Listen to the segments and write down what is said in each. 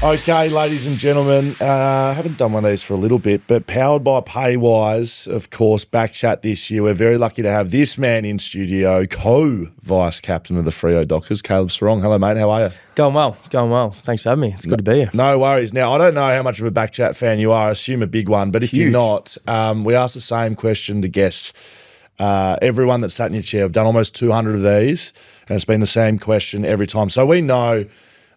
Okay, ladies and gentlemen, I haven't done one of these for a little bit, but powered by Paywise, of course, BackChat this year. We're very lucky to have this man in studio, co-vice captain of the Freo Dockers, Caleb Serong. Hello, mate. How are you? Going well. Thanks for having me. It's good to be here. No worries. Now, I don't know how much of a BackChat fan you are. I assume a big one, but if you're not, we asked the same question to guests. Everyone that's sat in your chair, I've done almost 200 of these, and it's been the same question every time. So we know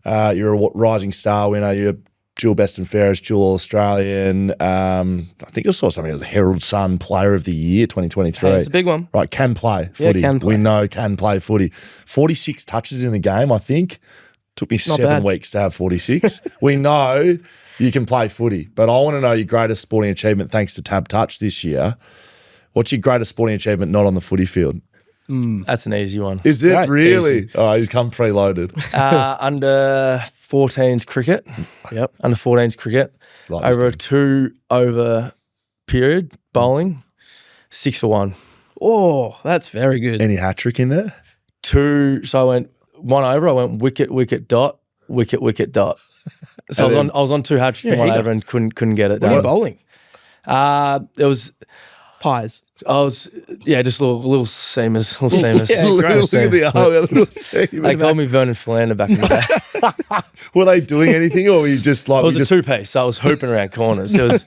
you're a rising star winner. You're dual best and fairest, dual Australian. I think I saw something as a Herald Sun Player of the Year 2023. It's a big one. Right, can play footy. Yeah, can play. We know can play footy. 46 touches in the game, I think. Took me Not 7 bad. weeks to have 46. We know you can play footy, but I want to know your greatest sporting achievement thanks to TABtouch this year. What's your greatest sporting achievement not on the footy field? That's an easy one. Is it Right, really? easy. Oh, he's come preloaded. Under 14s cricket. Yep. Under 14s cricket. Like Over a this 2-over period, bowling, 6 for 1. Oh, that's very good. Any hat trick in there? 2, so I went 1 over, I went wicket, dot, wicket, dot. So I was on 2 hat tricks and 1 you go. over and couldn't get it What are you done. bowling? It was, Pies. just little seamers. Yeah, Look great. at the little team. They called me Vernon Philander back in the day. Were they doing anything, or were you just like? It was you a two-piece, so I was hooping around corners. It was,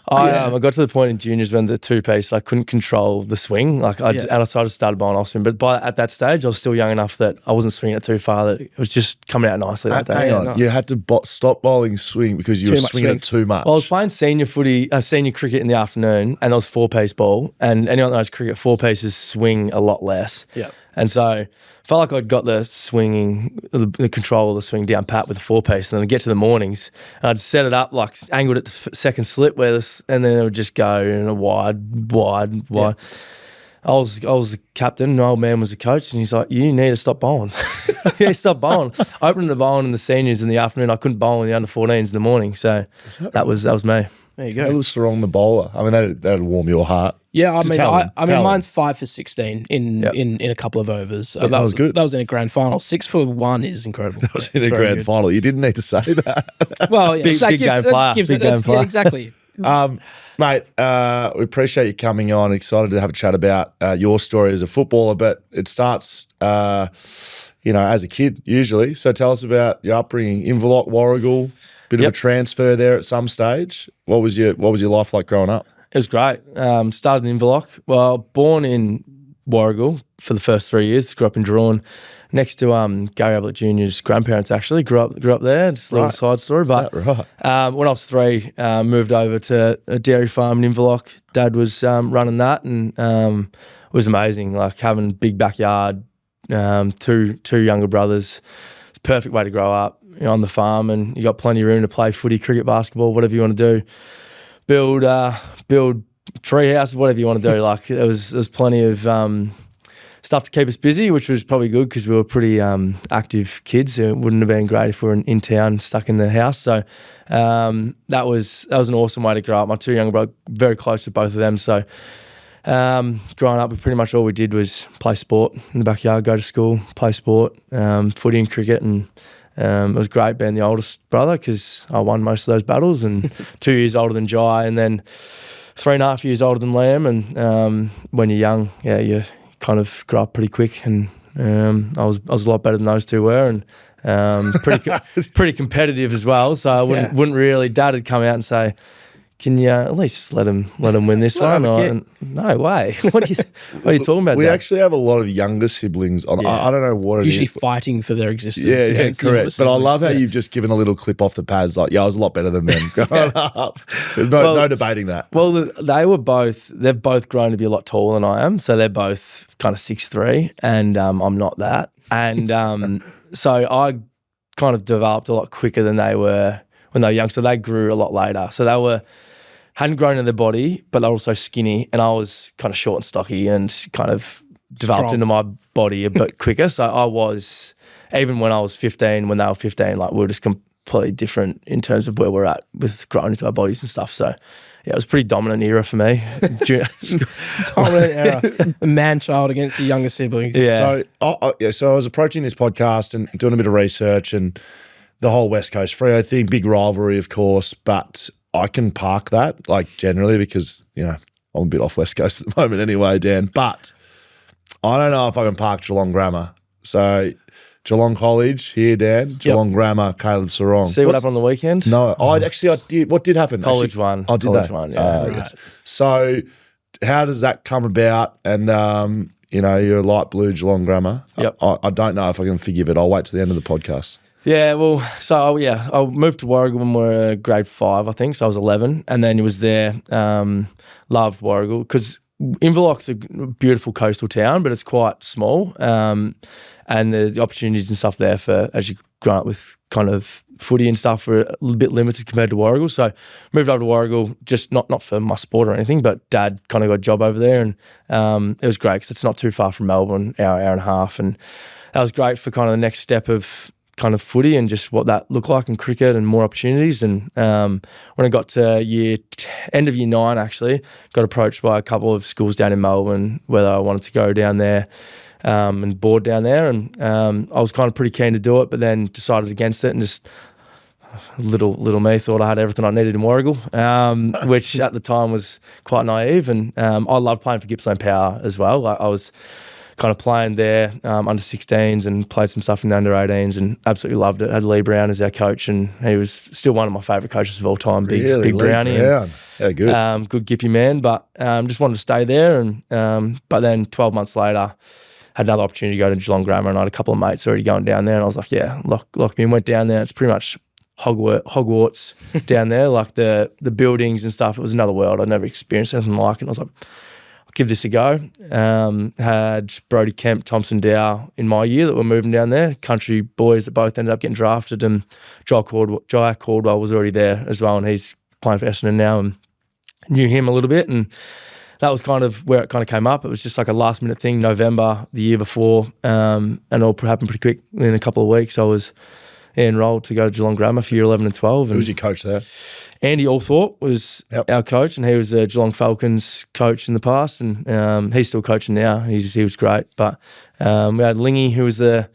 I got to the point in juniors when the two-piece, I couldn't control the swing. And I started bowling off swing. But at that stage, I was still young enough that I wasn't swinging it too far, that it was just coming out nicely that day. Hang on, no. you had to stop bowling swing because you were Too much swinging swing. it too much. Well, I was playing senior cricket in the afternoon, and there was 4-piece ball. And anyone that knows cricket, 4-pieces swing a lot less. Yeah. And so I felt like I'd got the swinging, the control of the swing down pat with the 4-piece. And then I'd get to the mornings and I'd set it up, like angled it to second slip and then it would just go in a wide. Yeah. I was the captain, and the old man was the coach, and he's like, "You need to stop bowling. You need to stop bowling." I opened the bowling in the seniors in the afternoon. I couldn't bowl in the under 14s in the morning. So that was me. There you go. Caleb Serong, the bowler. I mean, that'd warm your heart. Yeah, Tell him. mine's 5 for 16 in a couple of overs. So That sounds good. That was in a grand final. 6 for 1 is incredible. That was in a grand final. You didn't need to say that. Well, yeah, Big game player. Big game player. Yeah, exactly. Mate, we appreciate you coming on. Excited to have a chat about your story as a footballer, but it starts, as a kid usually. So tell us about your upbringing. Inverloch, Warragul, bit of a transfer there at some stage. What was your life like growing up? It was great. Started in Inverloch. Well, born in Warragul for the first 3 years. Grew up in Drawn, next to Gary Ablett Jr.'s grandparents. Actually, grew up there. Just a little side story. But Right. when I was 3, moved over to a dairy farm in Inverloch. Dad was running that, and it was amazing. Like having a big backyard, two younger brothers. It's a perfect way to grow up on the farm, and you got plenty of room to play footy, cricket, basketball, whatever you want to do. Build tree houses, whatever you want to do. Like there was plenty of stuff to keep us busy, which was probably good because we were pretty active kids. It wouldn't have been great if we were in town stuck in the house. So that was an awesome way to grow up. My 2 younger brothers, very close to both of them. So growing up, pretty much all we did was play sport in the backyard, go to school, play sport, footy and cricket, and it was great being the oldest brother because I won most of those battles, and 2 years older than Jai, and then 3.5 years older than Liam. And when you're young, you kind of grow up pretty quick, and I was a lot better than those 2 were, and pretty competitive as well. So I wouldn't really. Dad would come out and say, "Can you at least just let him win this one?" And, no way. What are you talking about? We Dad? actually have a lot of younger siblings. I don't know what it Usually is. fighting for their existence. Yeah, against the correct. other But I love how siblings. you've just given a little clip off the pads. Like, I was a lot better than them growing up. There's no debating that. Well, they've both grown to be a lot taller than I am. So they're both kind of 6'3", and I'm not that. And so I kind of developed a lot quicker than they were when they were young. So they grew a lot later. So they hadn't grown in their body, but they were also skinny, and I was kind of short and stocky and kind of developed Strong. into my body a bit quicker. So I was, even when I was 15, when they were 15, like we were just completely different in terms of where we're at with growing into our bodies and stuff. So yeah, it was a pretty dominant era for me. Dominant era. A man-child against your younger siblings. Yeah. So I was approaching this podcast and doing a bit of research, and the whole West Coast Freo thing, big rivalry, of course, but I can park that, like, generally, because, you know, I'm a bit off West Coast at the moment anyway, Dan, but I don't know if I can park Geelong Grammar. So Geelong College here, Dan. Geelong Grammar, Caleb Serong. See what happened on the weekend? No, I did. What did happen? College won. I did College that. won, yeah. Right. Yes. So how does that come about? And, you know, you're a light blue Geelong Grammar. Yep. I don't know if I can forgive it. I'll wait till the end of the podcast. Yeah, well, so I moved to Warragul when we were grade 5, I think. So I was 11, and then it was there. Loved Warragul because Inverloch's a beautiful coastal town, but it's quite small, and the opportunities and stuff there for as you grow up with kind of footy and stuff were a little bit limited compared to Warragul. So moved over to Warragul, just not for my sport or anything, but Dad kind of got a job over there, and it was great because it's not too far from Melbourne, hour and a half, and that was great for kind of the next step of kind of footy and just what that looked like in cricket and more opportunities. And when I got to end of year 9, actually, got approached by a couple of schools down in Melbourne whether I wanted to go down there and board down there. And I was kind of pretty keen to do it, but then decided against it and just little me thought I had everything I needed in Warragul, which at the time was quite naive. And I loved playing for Gippsland Power as well. Like, I was kind of playing there under 16s and played some stuff in the under 18s and absolutely loved it. Had Lee Brown as our coach, and he was still one of my favourite coaches of all time. Big Brownie. Brown. Yeah, good. Good Gippy man, but just wanted to stay there. And but then 12 months later, had another opportunity to go to Geelong Grammar, and I had a couple of mates already going down there, and I was like, yeah, lock me in. Went down there. It's pretty much Hogwarts down there, like the buildings and stuff. It was another world. I'd never experienced anything like it. And I was like, give this a go. Had Brody Kemp, Thompson Dow in my year that were moving down there, country boys that both ended up getting drafted, and Jai Caldwell was already there as well, and he's playing for Essendon now, and knew him a little bit, and that was kind of where it kind of came up. It was just like a last minute thing, November the year before, and it all happened pretty quick. In a couple of weeks, I was enrolled to go to Geelong Grammar for year 11 and 12. Who was your coach there? Andy Althorpe was our coach, and he was a Geelong Falcons coach in the past, and he's still coaching now. He was great. But we had Lingy, who was the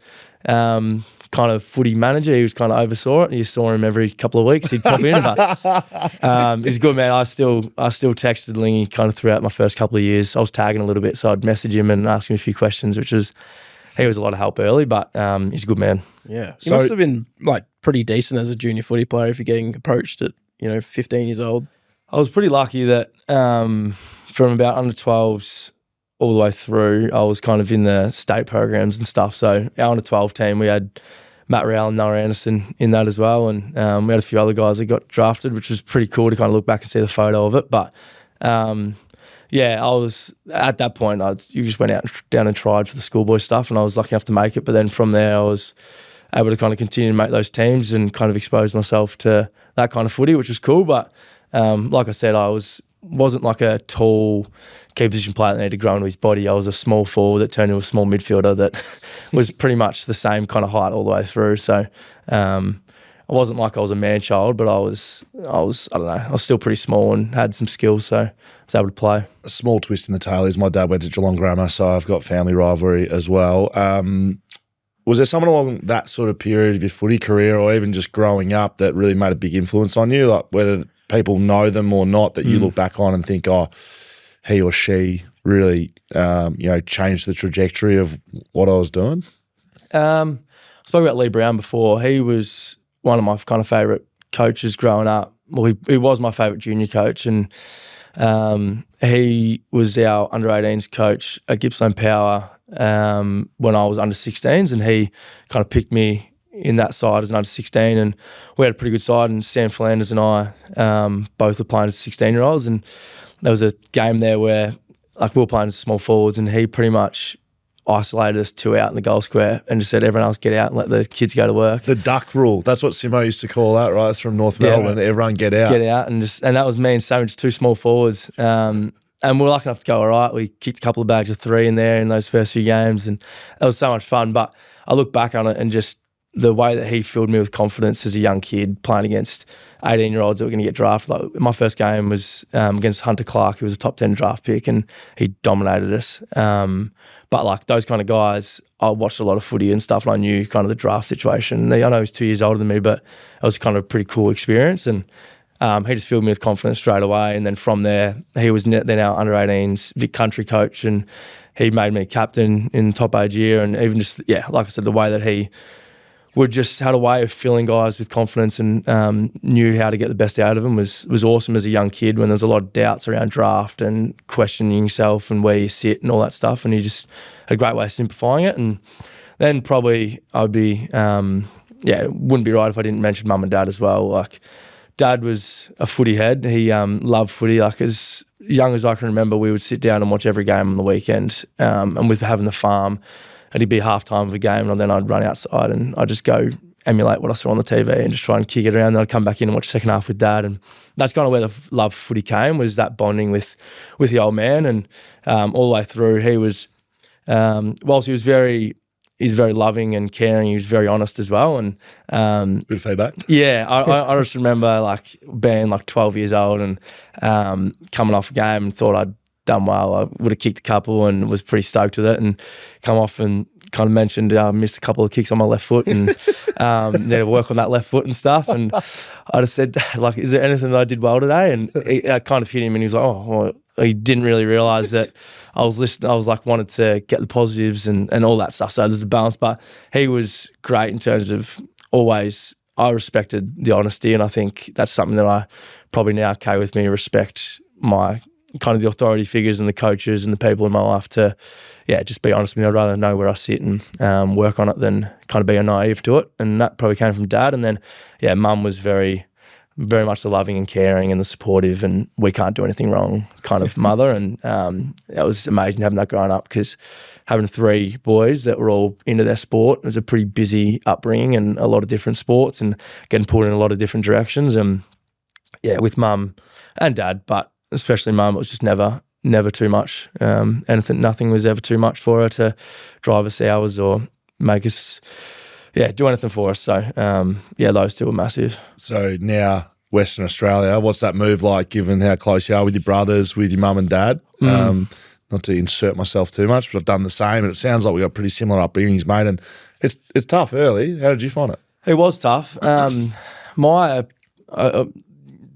kind of footy manager. He was kind of oversaw it. You saw him every couple of weeks. He'd pop in, but he's a good man. I still texted Lingy kind of throughout my first couple of years. I was tagging a little bit, so I'd message him and ask him a few questions, he was a lot of help early, but he's a good man. Yeah. He must have been like pretty decent as a junior footy player if you're getting approached at 15 years old. I was pretty lucky that from about under 12s all the way through, I was kind of in the state programs and stuff. So our under 12 team, we had Matt Rowell and Noah Anderson in that as well, and we had a few other guys that got drafted, which was pretty cool to kind of look back and see the photo of it. But yeah, I was at that point. You just went down and tried for the schoolboy stuff, and I was lucky enough to make it. But then from there, I was able to kind of continue to make those teams and kind of expose myself to that kind of footy, which was cool. But like I said, I wasn't like a tall key position player that needed to grow into his body. I was a small forward that turned into a small midfielder that was pretty much the same kind of height all the way through. So I wasn't like I was a man child, but I was I don't know, I was still pretty small and had some skills, so I was able to play. A small twist in the tail is my dad went to Geelong Grammar, so I've got family rivalry as well. Was there someone along that sort of period of your footy career, or even just growing up, that really made a big influence on you? Like, whether people know them or not, that you look back on and think, oh, he or she really, changed the trajectory of what I was doing? I spoke about Lee Brown before. He was one of my kind of favourite coaches growing up. Well, he was my favourite junior coach, and he was our under-18s coach at Gippsland Power when I was under 16s, and he kind of picked me in that side as an under 16, and we had a pretty good side, and Sam Flanders and I both were playing as 16-year-olds, and there was a game there where we were playing as small forwards, and he pretty much isolated us 2 out in the goal square and just said, everyone else get out and let the kids go to work. The duck rule. That's what Simo used to call that, right? It's from North Melbourne. Right. Everyone get out. Get out. And that was me and Sam, just 2 small forwards. And we were lucky enough to go all right. We kicked a couple of bags of 3 in there in those first few games, and that was so much fun. But I look back on it and just the way that he filled me with confidence as a young kid playing against 18-year-olds that were going to get drafted. Like my first game was against Hunter Clark, who was a top 10 draft pick, and he dominated us. But like those kind of guys, I watched a lot of footy and stuff, and I knew kind of the draft situation. I know he's 2 years older than me, but it was kind of a pretty cool experience. And he just filled me with confidence straight away. And then from there, he was then our under-18s Vic Country coach, and he made me captain in top age year. And even just, like I said, the way that he would just had a way of filling guys with confidence and knew how to get the best out of them was awesome as a young kid when there's a lot of doubts around draft and questioning yourself and where you sit and all that stuff. And he just had a great way of simplifying it. And then probably I'd be, it wouldn't be right if I didn't mention mum and dad as well. Like dad was a footy head. He loved footy. Like as young as I can remember, we would sit down and watch every game on the weekend. And with having the farm, it'd be half time of a game, and then I'd run outside and I'd just go emulate what I saw on the TV and just try and kick it around. Then I'd come back in and watch the second half with dad, and that's kind of where the love for footy came, was that bonding with the old man. And all the way through, he was whilst he's very loving and caring, he was very honest as well. And bit of feedback. Yeah, I just remember like being like 12 years old and coming off a game and thought I'd done well. I would have kicked a couple and was pretty stoked with it, and come off and kind of mentioned missed a couple of kicks on my left foot and need to work on that left foot and stuff. And I just said, like, is there anything that I did well today? And I kind of hit him, and he was like, oh, well, he didn't really realise that I was listening. I was like, wanted to get the positives and all that stuff. So there's a balance, but he was great in terms of always, I respected the honesty, and I think that's something that I probably now carry with me, respect my kind of the authority figures and the coaches and the people in my life to, just be honest with me. I'd rather know where I sit and work on it than kind of be naive to it. And that probably came from dad. And then, mum was very, very much the loving and caring and the supportive and we can't do anything wrong kind of mother. And it was amazing having that growing up, because having 3 boys that were all into their sport, it was a pretty busy upbringing and a lot of different sports and getting pulled in a lot of different directions. And with mum and dad, but especially mum, it was just never too much. Nothing was ever too much for her to drive us hours or make us, do anything for us. So, those two were massive. So now Western Australia, what's that move like, given how close you are with your brothers, with your mum and dad? Not to insert myself too much, but I've done the same, and it sounds like we got pretty similar upbringings, mate. And it's tough early. How did you find it? It was tough.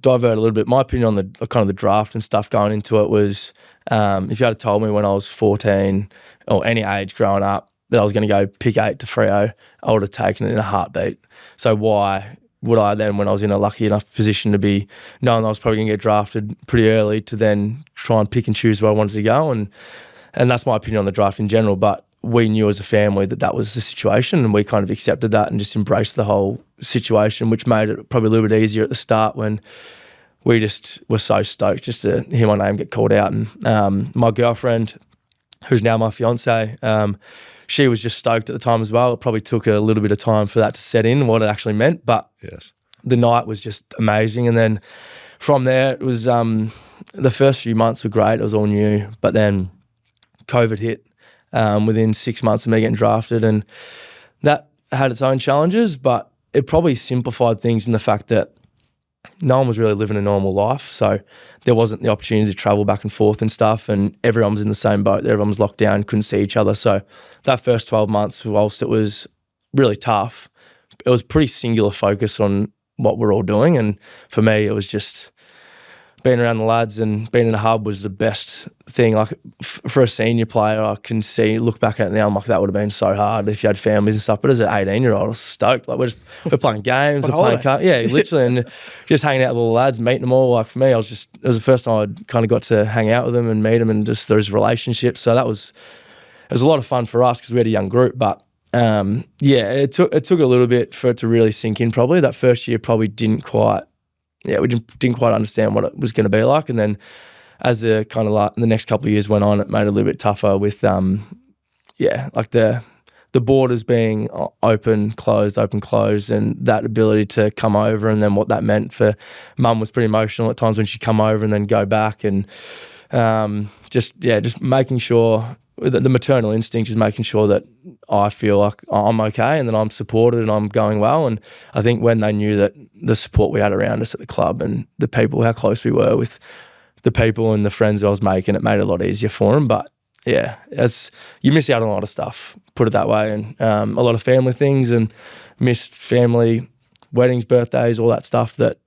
Divert a little bit. My opinion on the kind of the draft and stuff going into it was, if you had told me when I was 14 or any age growing up that I was going to go pick 8 to Freo, I would have taken it in a heartbeat. So why would I then, when I was in a lucky enough position to be knowing I was probably going to get drafted pretty early, to then try and pick and choose where I wanted to go? And that's my opinion on the draft in general. But we knew as a family that was the situation, and we kind of accepted that and just embraced the whole situation, which made it probably a little bit easier at the start when we just were so stoked just to hear my name get called out. And my girlfriend, who's now my fiance, she was just stoked at the time as well. It probably took a little bit of time for that to set in, what it actually meant, but the night was just amazing. And then from there, it was the first few months were great. It was all new, but then COVID hit within 6 months of me getting drafted, and that had its own challenges, but it probably simplified things in the fact that no one was really living a normal life. So there wasn't the opportunity to travel back and forth and stuff, and everyone was in the same boat. Everyone was locked down, couldn't see each other. So that first 12 months, whilst it was really tough, it was pretty singular focus on what we're all doing. And for me, it was just being around the lads and being in a hub was the best thing. Like for a senior player, I can look back at it now, I'm like, that would have been so hard if you had families and stuff. But as an 18-year-old, I was stoked. Like we're playing games, we're playing cards. Yeah, literally. And just hanging out with all the lads, meeting them all. Like for me, it was the first time I'd kind of got to hang out with them and meet them, and just those relationships. So it was a lot of fun for us because we had a young group. But it took a little bit for it to really sink in probably. That first year probably didn't quite, we didn't quite understand what it was going to be like. And then as the kind of like the next couple of years went on, it made it a little bit tougher with, like the borders being open, closed, and that ability to come over. And then what that meant for mum was pretty emotional at times when she'd come over and then go back, and just making sure the maternal instinct is making sure that I feel like I'm okay and that I'm supported and I'm going well. And I think when they knew that the support we had around us at the club and the people, how close we were with the people and the friends I was making, it made it a lot easier for them. But yeah, you miss out on a lot of stuff, put it that way, and a lot of family things and missed family weddings, birthdays, all that stuff that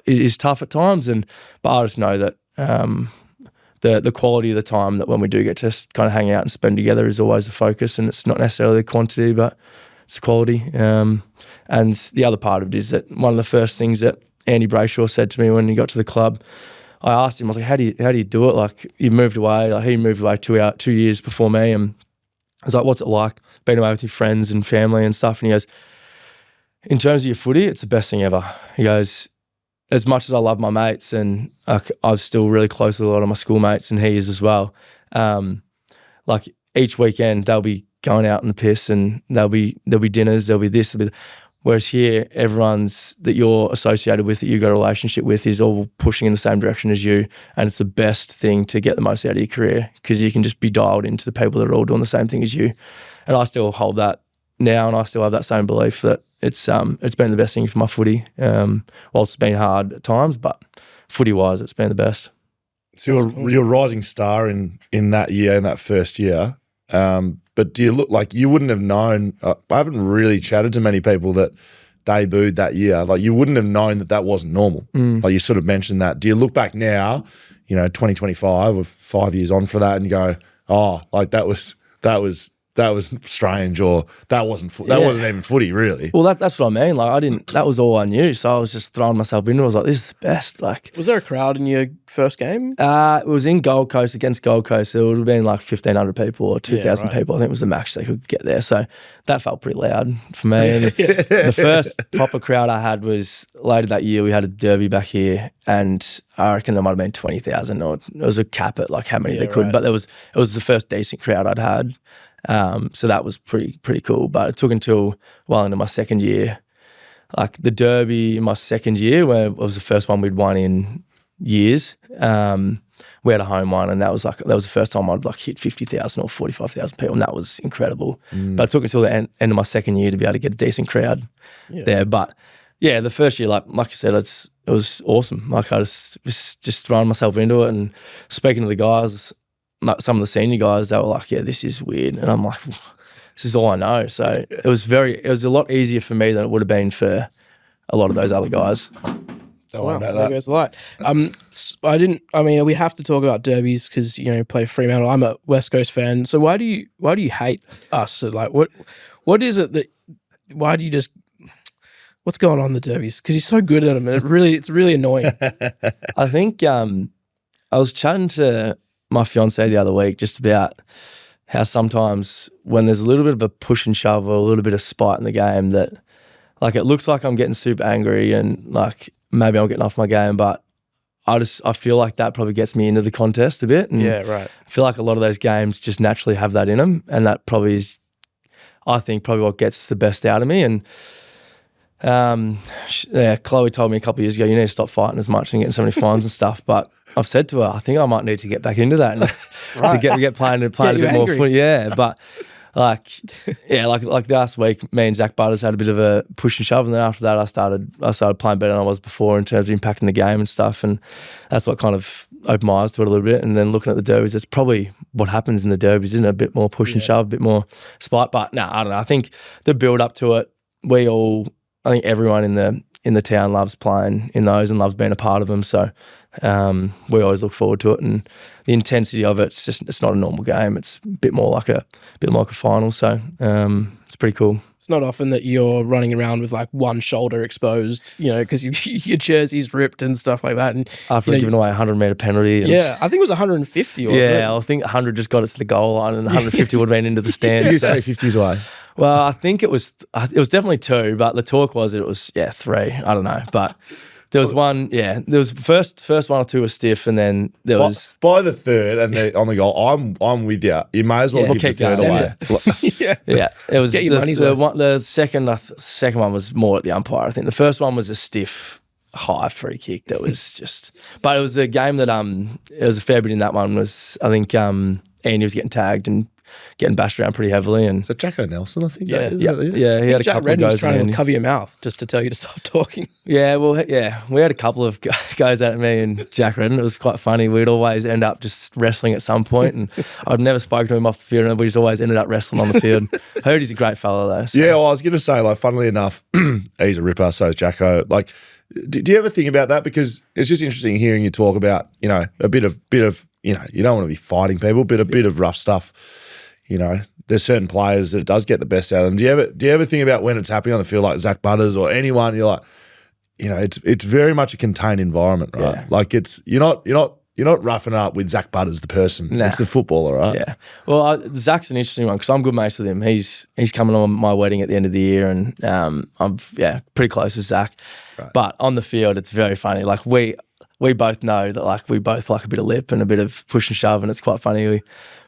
is tough at times. But I just know that the quality of the time that when we do get to kind of hang out and spend together is always the focus, and it's not necessarily the quantity, but it's the quality. And the other part of it is that one of the first things that Andy Brayshaw said to me when he got to the club, I asked him, I was like, how do you do it? Like, you moved away, like he moved away 2 years before me, and I was like, what's it like being away with your friends and family and stuff? And he goes, in terms of your footy, it's the best thing ever. He goes, as much as I love my mates, and I'm still really close with a lot of my schoolmates, and he is as well. Like each weekend they'll be going out in the piss, and there'll be dinners, there'll be this, there'll be. Whereas here, everyone's that you're associated with, that you've got a relationship with, is all pushing in the same direction as you, and it's the best thing to get the most out of your career because you can just be dialed into the people that are all doing the same thing as you. And I still hold that now, and I still have that same belief that it's been the best thing for my footy. Whilst it's been hard at times, but footy-wise, it's been the best. So you're a rising star in that year, in that first year. But do you look like you wouldn't have known? I haven't really chatted to many people that debuted that year. Like you wouldn't have known that wasn't normal. Like you sort of mentioned that. Do you look back now, 2025 or 5 years on for that, and you go, oh, like that was strange, or that wasn't even footy really. Well, that's what I mean. Like that was all I knew. So I was just throwing myself into it. I was like, this is the best. Like, was there a crowd in your first game? It was in Gold Coast against Gold Coast. It would have been like 1,500 people or 2,000 people. I think was the max they could get there. So that felt pretty loud for me. And the first proper crowd I had was later that year. We had a derby back here, and I reckon there might have been 20,000, or it was a cap at like how many they could. Right. But it was the first decent crowd I'd had. So that was pretty cool. But it took until well into my second year. Like the derby in my second year, where it was the first one we'd won in years. We had a home one, and that was the first time I'd like hit 50,000 or 45,000 people, and that was incredible. But it took until the end of my second year to be able to get a decent crowd there. But yeah, the first year, like I said, it was awesome. Like I was just throwing myself into it and speaking to the guys. Some of the senior guys, they were like, yeah, this is weird. And I'm like, this is all I know. So it was a lot easier for me than it would have been for a lot of those other guys. Don't worry about that. There goes the light. We have to talk about derbies because, play Fremantle. I'm a West Coast fan. So why do you hate us? So like, what is it that, why do you just, what's going on in the derbies? Because you're so good at them, and it's really annoying. I think I was chatting to my fiance the other week just about how sometimes when there's a little bit of a push and shove or a little bit of spite in the game, that like it looks like I'm getting super angry and like maybe I'm getting off my game, but I feel like that probably gets me into the contest a bit. And yeah, right. I feel like a lot of those games just naturally have that in them, and that probably is, I think, probably what gets the best out of me. And Chloe told me a couple of years ago, you need to stop fighting as much and getting so many fines and stuff. But I've said to her, I think I might need to get back into that and to get playing a bit more footy. Yeah, but like last week, me and Zach Butters had a bit of a push and shove, and then after that, I started playing better than I was before in terms of impacting the game and stuff. And that's what kind of opened my eyes to it a little bit. And then looking at the derbies, that's probably what happens in the derbies, isn't it? A bit more push and shove, a bit more spite. But no, I don't know. I think the build up to it, I think everyone in the town loves playing in those and loves being a part of them. So we always look forward to it, and the intensity of it's not a normal game. It's a bit more like a final. So it's pretty cool. It's not often that you're running around with like one shoulder exposed, because your jersey's ripped and stuff like that. And after giving away a 100-metre penalty. Yeah, I think it was 150. Wasn't it? I think 100 just got it to the goal line, and 150 would have been into the stands. So 50s away. Well, I think it was definitely 2, but the talk was it was 3. I don't know, but there was one. Yeah, there was first 1 or 2 were stiff, and then there was by the third and on the goal. I'm with you. You may as well keep the third away. Yeah. It was get your money's worth. The second one was more at the umpire. I think the first one was a stiff high free kick that was just. But it was a game that it was a fair bit in that one. Was I think Andy was getting tagged and getting bashed around pretty heavily. And So Jacko Nelson, I think. Yeah. yeah, he had a Jack couple Redden of was goes. trying in to the cover your mouth just to tell you to stop talking. Yeah, well, yeah, we had a couple of guys at me and Jack Redden. It was quite funny. We'd always end up just wrestling at some point, and I'd never spoken to him off the field, and we just always ended up wrestling on the field. I heard he's a great fellow though. So. Yeah, well, I was going to say, like, funnily enough, he's a ripper, so is Jacko. Like, do you ever think about that? Because it's just interesting hearing you talk about, you know, a bit of, you know, you don't want to be fighting people, but a bit of rough stuff. You know, there's certain players that it does get the best out of them. Do you ever think about when it's happening on the field, like Zach Butters or anyone? You're like, you know, it's very much a contained environment, right? Yeah. Like you're not roughing up with Zach Butters, the person. Nah. It's the footballer, right? Yeah. Well, Zach's an interesting one because I'm good mates with him. He's coming on my wedding at the end of the year, and I'm pretty close with Zach. Right. But on the field, it's very funny. Like we both know that like we both like a bit of lip and a bit of push and shove, and it's quite funny. We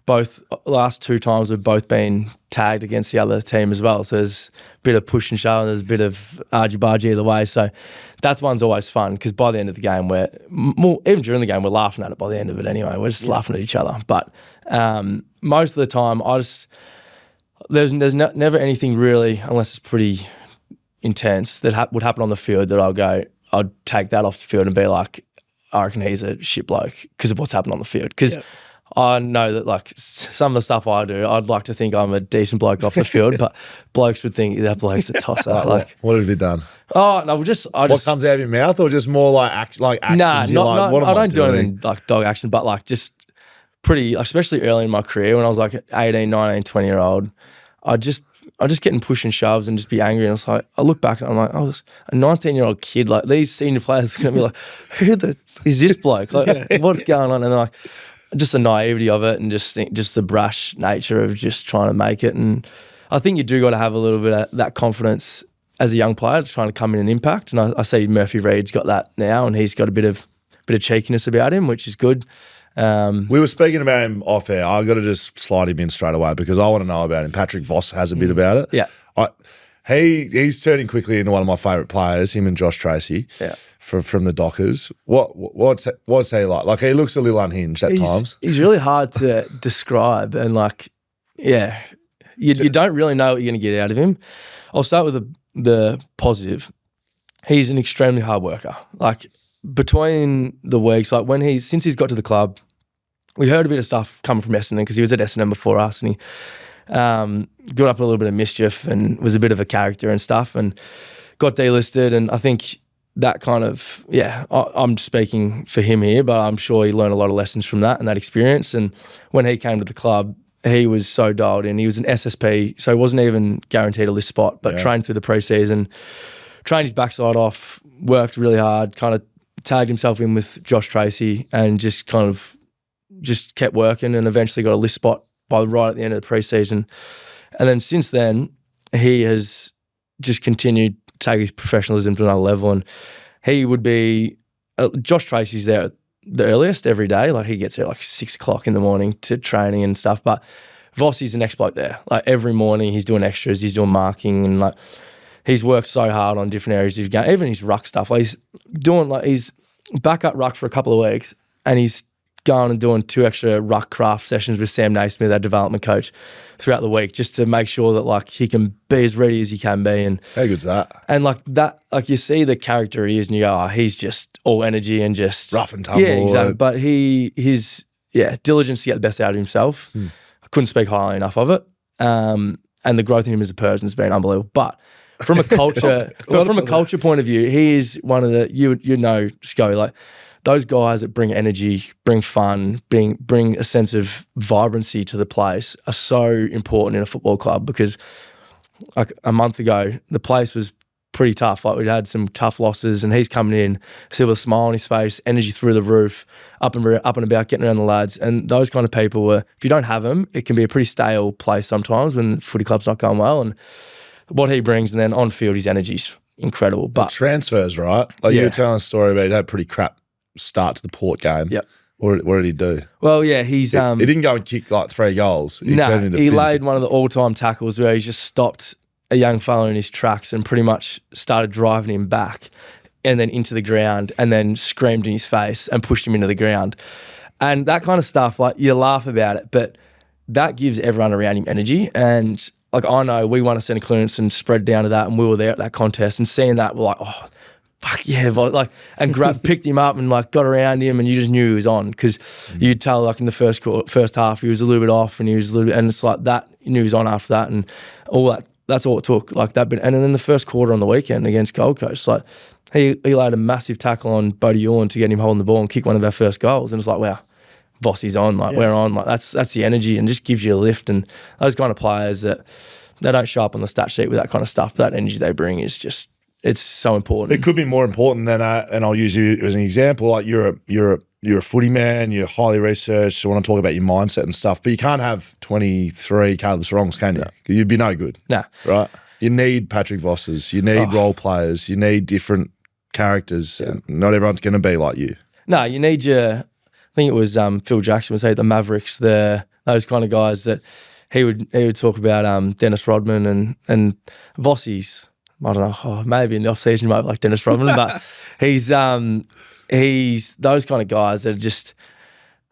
both last 2 times we've both been tagged against the other team as well. So there's a bit of push and shove, and there's a bit of argy-bargy either way. So that one's always fun because by the end of the game, even during the game, we're laughing at it by the end of it anyway. We're just laughing at each other. But most of the time, there's never anything really, unless it's pretty intense, that would happen on the field that I'd take that off the field and be like, I reckon he's a shit bloke because of what's happened on the field. Because I know that like some of the stuff I do, I'd like to think I'm a decent bloke off the field, but blokes would think that bloke's a tosser. Like, What have you done? oh no, What comes out of your mouth, or just more like actions? Nah, You're like, what am I don't do doing? anything like dog action, but like just pretty, especially early in my career when I was like 18, 19, 20-year-old, I just getting push and shoves and just be angry. And it's like, I look back and I'm like, I was a 19-year-old kid. Like these senior players are going to be like, who is this bloke? Like, what's going on? And they're like, just the naivety of it and just the brash nature of just trying to make it. And I think you do got to have a little bit of that confidence as a young player trying to come in and impact. And I see Murphy Reed's got that now, and he's got a bit of cheekiness about him, which is good. We were speaking about him off air. I got to just slide him in straight away because I want to know about him. Patrick Voss has a bit about it. Yeah. He's turning quickly into one of my favourite players, him and Josh Tracy. Yeah. From the Dockers. What's he like? Like, he looks a little unhinged at times. He's really hard to describe, and like, yeah, you don't really know what you're going to get out of him. I'll start with the positive. He's an extremely hard worker. Like, between the weeks, like since he's got to the club, we heard a bit of stuff coming from Essendon because he was at Essendon before us, and he got up a little bit of mischief and was a bit of a character and stuff, and got delisted. And I think that kind of, I'm speaking for him here, but I'm sure he learned a lot of lessons from that and that experience. And when he came to the club, he was so dialed in. He was an SSP, so he wasn't even guaranteed a list spot, but trained through the preseason, trained his backside off, worked really hard, kind of tagged himself in with Josh Tracy and just kind of just kept working, and eventually got a list spot right at the end of the preseason. And then since then, he has just continued to take his professionalism to another level. And he would be, Josh Tracy's there at the earliest every day. Like, he gets there like 6 o'clock in the morning to training and stuff. But Vossi's the next bloke there. Like, every morning he's doing extras, he's doing marking, and like, he's worked so hard on different areas of his game, even his ruck stuff. Like, he's back up ruck for a couple of weeks, and he's going and doing 2 extra ruck craft sessions with Sam Naismith, our development coach, throughout the week, just to make sure that like he can be as ready as he can be. And how good's that? And like that, like you see the character he is, and you go, he's just all energy and just rough and tumble. Yeah, exactly. But his diligence to get the best out of himself. I couldn't speak highly enough of it. And the growth in him as a person has been unbelievable. But from a culture, culture point of view, he is one of the you know, Sco, like, those guys that bring energy, bring fun, bring a sense of vibrancy to the place are so important in a football club, because like a month ago, the place was pretty tough. Like, we'd had some tough losses, and he's coming in, still with a smile on his face, energy through the roof, up and about, getting around the lads. And those kind of people if you don't have them, it can be a pretty stale place sometimes when the footy club's not going well. And what he brings, and then on field, his energy's incredible. But the transfers, right? Like, you were telling a story about he had a pretty crap start to the Port game. Yep. What did he do? Well, yeah, he's he didn't go and kick like 3 goals. He laid one of the all-time tackles where he just stopped a young fellow in his tracks and pretty much started driving him back and then into the ground and then screamed in his face and pushed him into the ground. And that kind of stuff, like you laugh about it, but that gives everyone around him energy. And like I know we won a centre clearance and spread down to that, and we were there at that contest, and seeing that we're like, oh, fuck yeah, like, and picked him up and like got around him, and you just knew he was on, because you'd tell like in the first half he was a little bit off, and he was a little bit, and it's like that, you knew he was on after that, and all that. That's all it took, like that bit. And then the first quarter on the weekend against Gold Coast, like he laid a massive tackle on Bodie Ewan to get him holding the ball and kick one of our first goals, and it's like, wow, Bossy's on, like we're on, like that's the energy, and just gives you a lift. And those kind of players that they don't show up on the stat sheet with that kind of stuff, but that energy they bring is just, it's so important. It could be more important than, and I'll use you as an example. Like you're a footy man, you're highly researched. So I want to talk about your mindset and stuff, but you can't have 23 Caleb Serongs, can you? You'd be no good. Nah, right? You need Patrick Vosses. You need role players. You need different characters. Yeah. And not everyone's going to be like you. No, you need your. I think it was Phil Jackson would say the Mavericks, those kind of guys that he would talk about Dennis Rodman and Vossies. I don't know, maybe in the off season you might like Dennis Rodman, but he's those kind of guys that are just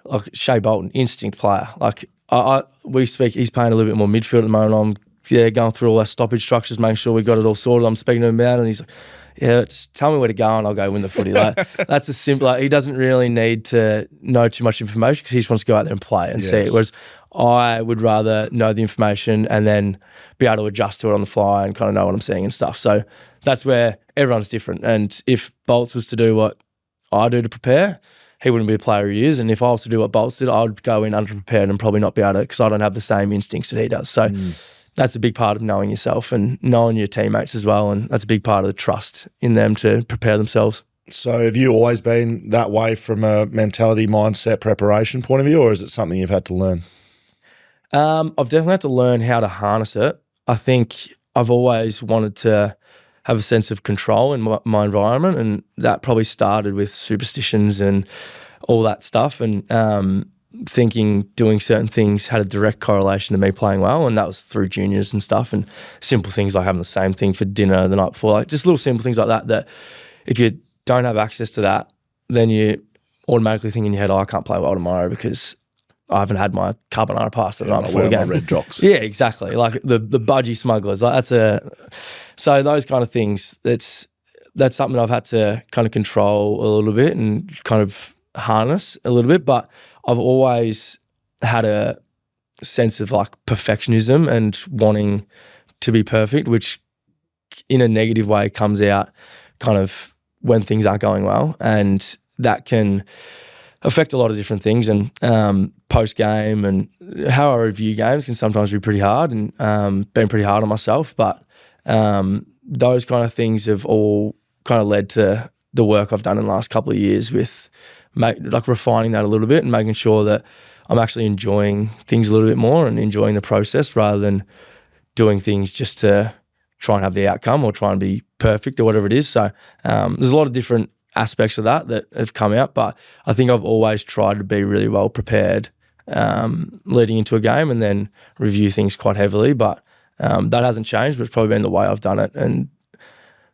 like Shea Bolton, instinct player. Like he's playing a little bit more midfield at the moment. I'm going through all our stoppage structures, making sure we got it all sorted. I'm speaking to him about it, and he's like, yeah, just tell me where to go and I'll go win the footy. Like, that's a simple, like, he doesn't really need to know too much information because he just wants to go out there and play and see it. Whereas I would rather know the information and then be able to adjust to it on the fly and kind of know what I'm seeing and stuff. So that's where everyone's different. And if Bolts was to do what I do to prepare, he wouldn't be the player he is. And if I was to do what Bolts did, I would go in underprepared and probably not be able to, because I don't have the same instincts that he does. So that's a big part of knowing yourself and knowing your teammates as well. And that's a big part of the trust in them to prepare themselves. So have you always been that way from a mentality, mindset, preparation point of view, or is it something you've had to learn? I've definitely had to learn how to harness it. I think I've always wanted to have a sense of control in my environment, and that probably started with superstitions and all that stuff, and thinking doing certain things had a direct correlation to me playing well, and that was through juniors and stuff, and simple things like having the same thing for dinner the night before, like just little simple things like that, that if you don't have access to that, then you automatically think in your head, oh, I can't play well tomorrow because I haven't had my carbonara pasta the night before the game. Red Jocks. Yeah, exactly. Like the budgie smugglers. Like so those kind of things, that's something I've had to kind of control a little bit and kind of harness a little bit, but I've always had a sense of like perfectionism and wanting to be perfect, which in a negative way comes out kind of when things aren't going well, and that can affect a lot of different things. And post-game and how I review games can sometimes be pretty hard, and been pretty hard on myself, but those kind of things have all kind of led to the work I've done in the last couple of years with like refining that a little bit and making sure that I'm actually enjoying things a little bit more and enjoying the process rather than doing things just to try and have the outcome or try and be perfect or whatever it is. So there's a lot of different aspects of that have come out, but I think I've always tried to be really well prepared leading into a game and then review things quite heavily, but that hasn't changed, but it's probably been the way I've done it, and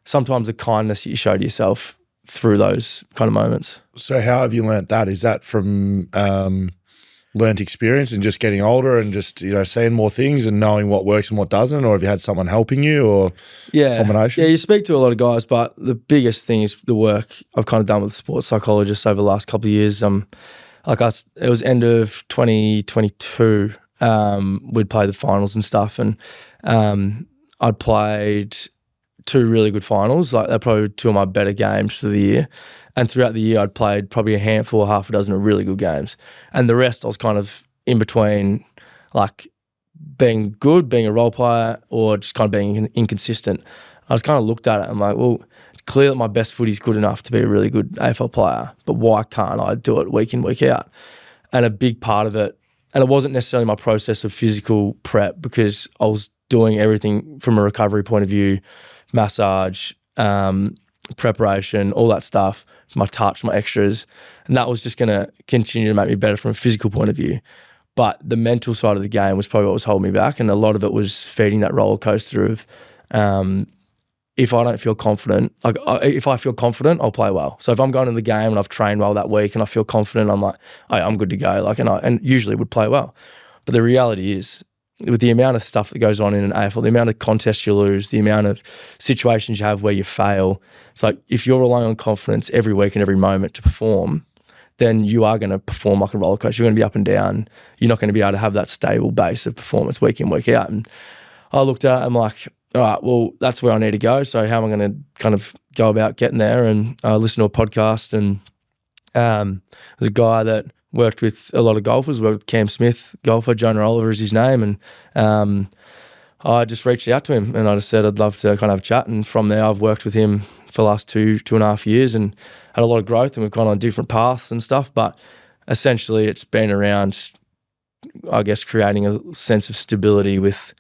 sometimes the kindness that you show to yourself through those kind of moments. So how have you learnt that? Is that from learnt experience and just getting older and just, seeing more things and knowing what works and what doesn't, or have you had someone helping you, or combination? Yeah, you speak to a lot of guys, but the biggest thing is the work I've kind of done with sports psychologists over the last couple of years. It was end of 2022, we'd play the finals and stuff, and I'd played 2 really good finals. Like they're probably 2 of my better games for the year. And throughout the year, I'd played probably a handful or half a dozen of really good games. And the rest, I was kind of in between, like being good, being a role player, or just kind of being inconsistent. I just kind of looked at it and I'm like, well, it's clear that my best footy's good enough to be a really good AFL player, but why can't I do it week in, week out? And a big part of it, and it wasn't necessarily my process of physical prep, because I was doing everything from a recovery point of view, massage, preparation, all that stuff, my touch, my extras, and that was just going to continue to make me better from a physical point of view. But the mental side of the game was probably what was holding me back, and a lot of it was feeding that roller coaster of if I don't feel confident, if I feel confident, I'll play well. So if I'm going to the game and I've trained well that week and I feel confident, I'm like, hey, I'm good to go. Like, and usually would play well. But the reality is, with the amount of stuff that goes on in an AFL, the amount of contests you lose, the amount of situations you have where you fail, it's like if you're relying on confidence every week and every moment to perform, then you are going to perform like a roller coaster. You're going to be up and down. You're not going to be able to have that stable base of performance week in, week out. And I looked at it, I'm like, all right, well, that's where I need to go. So how am I going to kind of go about getting there? And I listened to a podcast, and there's a guy that worked with a lot of golfers, worked with Cam Smith, golfer, Jonah Oliver is his name. And I just reached out to him and I just said I'd love to kind of have a chat. And from there, I've worked with him for the last two and a half years and had a lot of growth, and we've gone on different paths and stuff. But essentially it's been around, I guess, creating a sense of stability with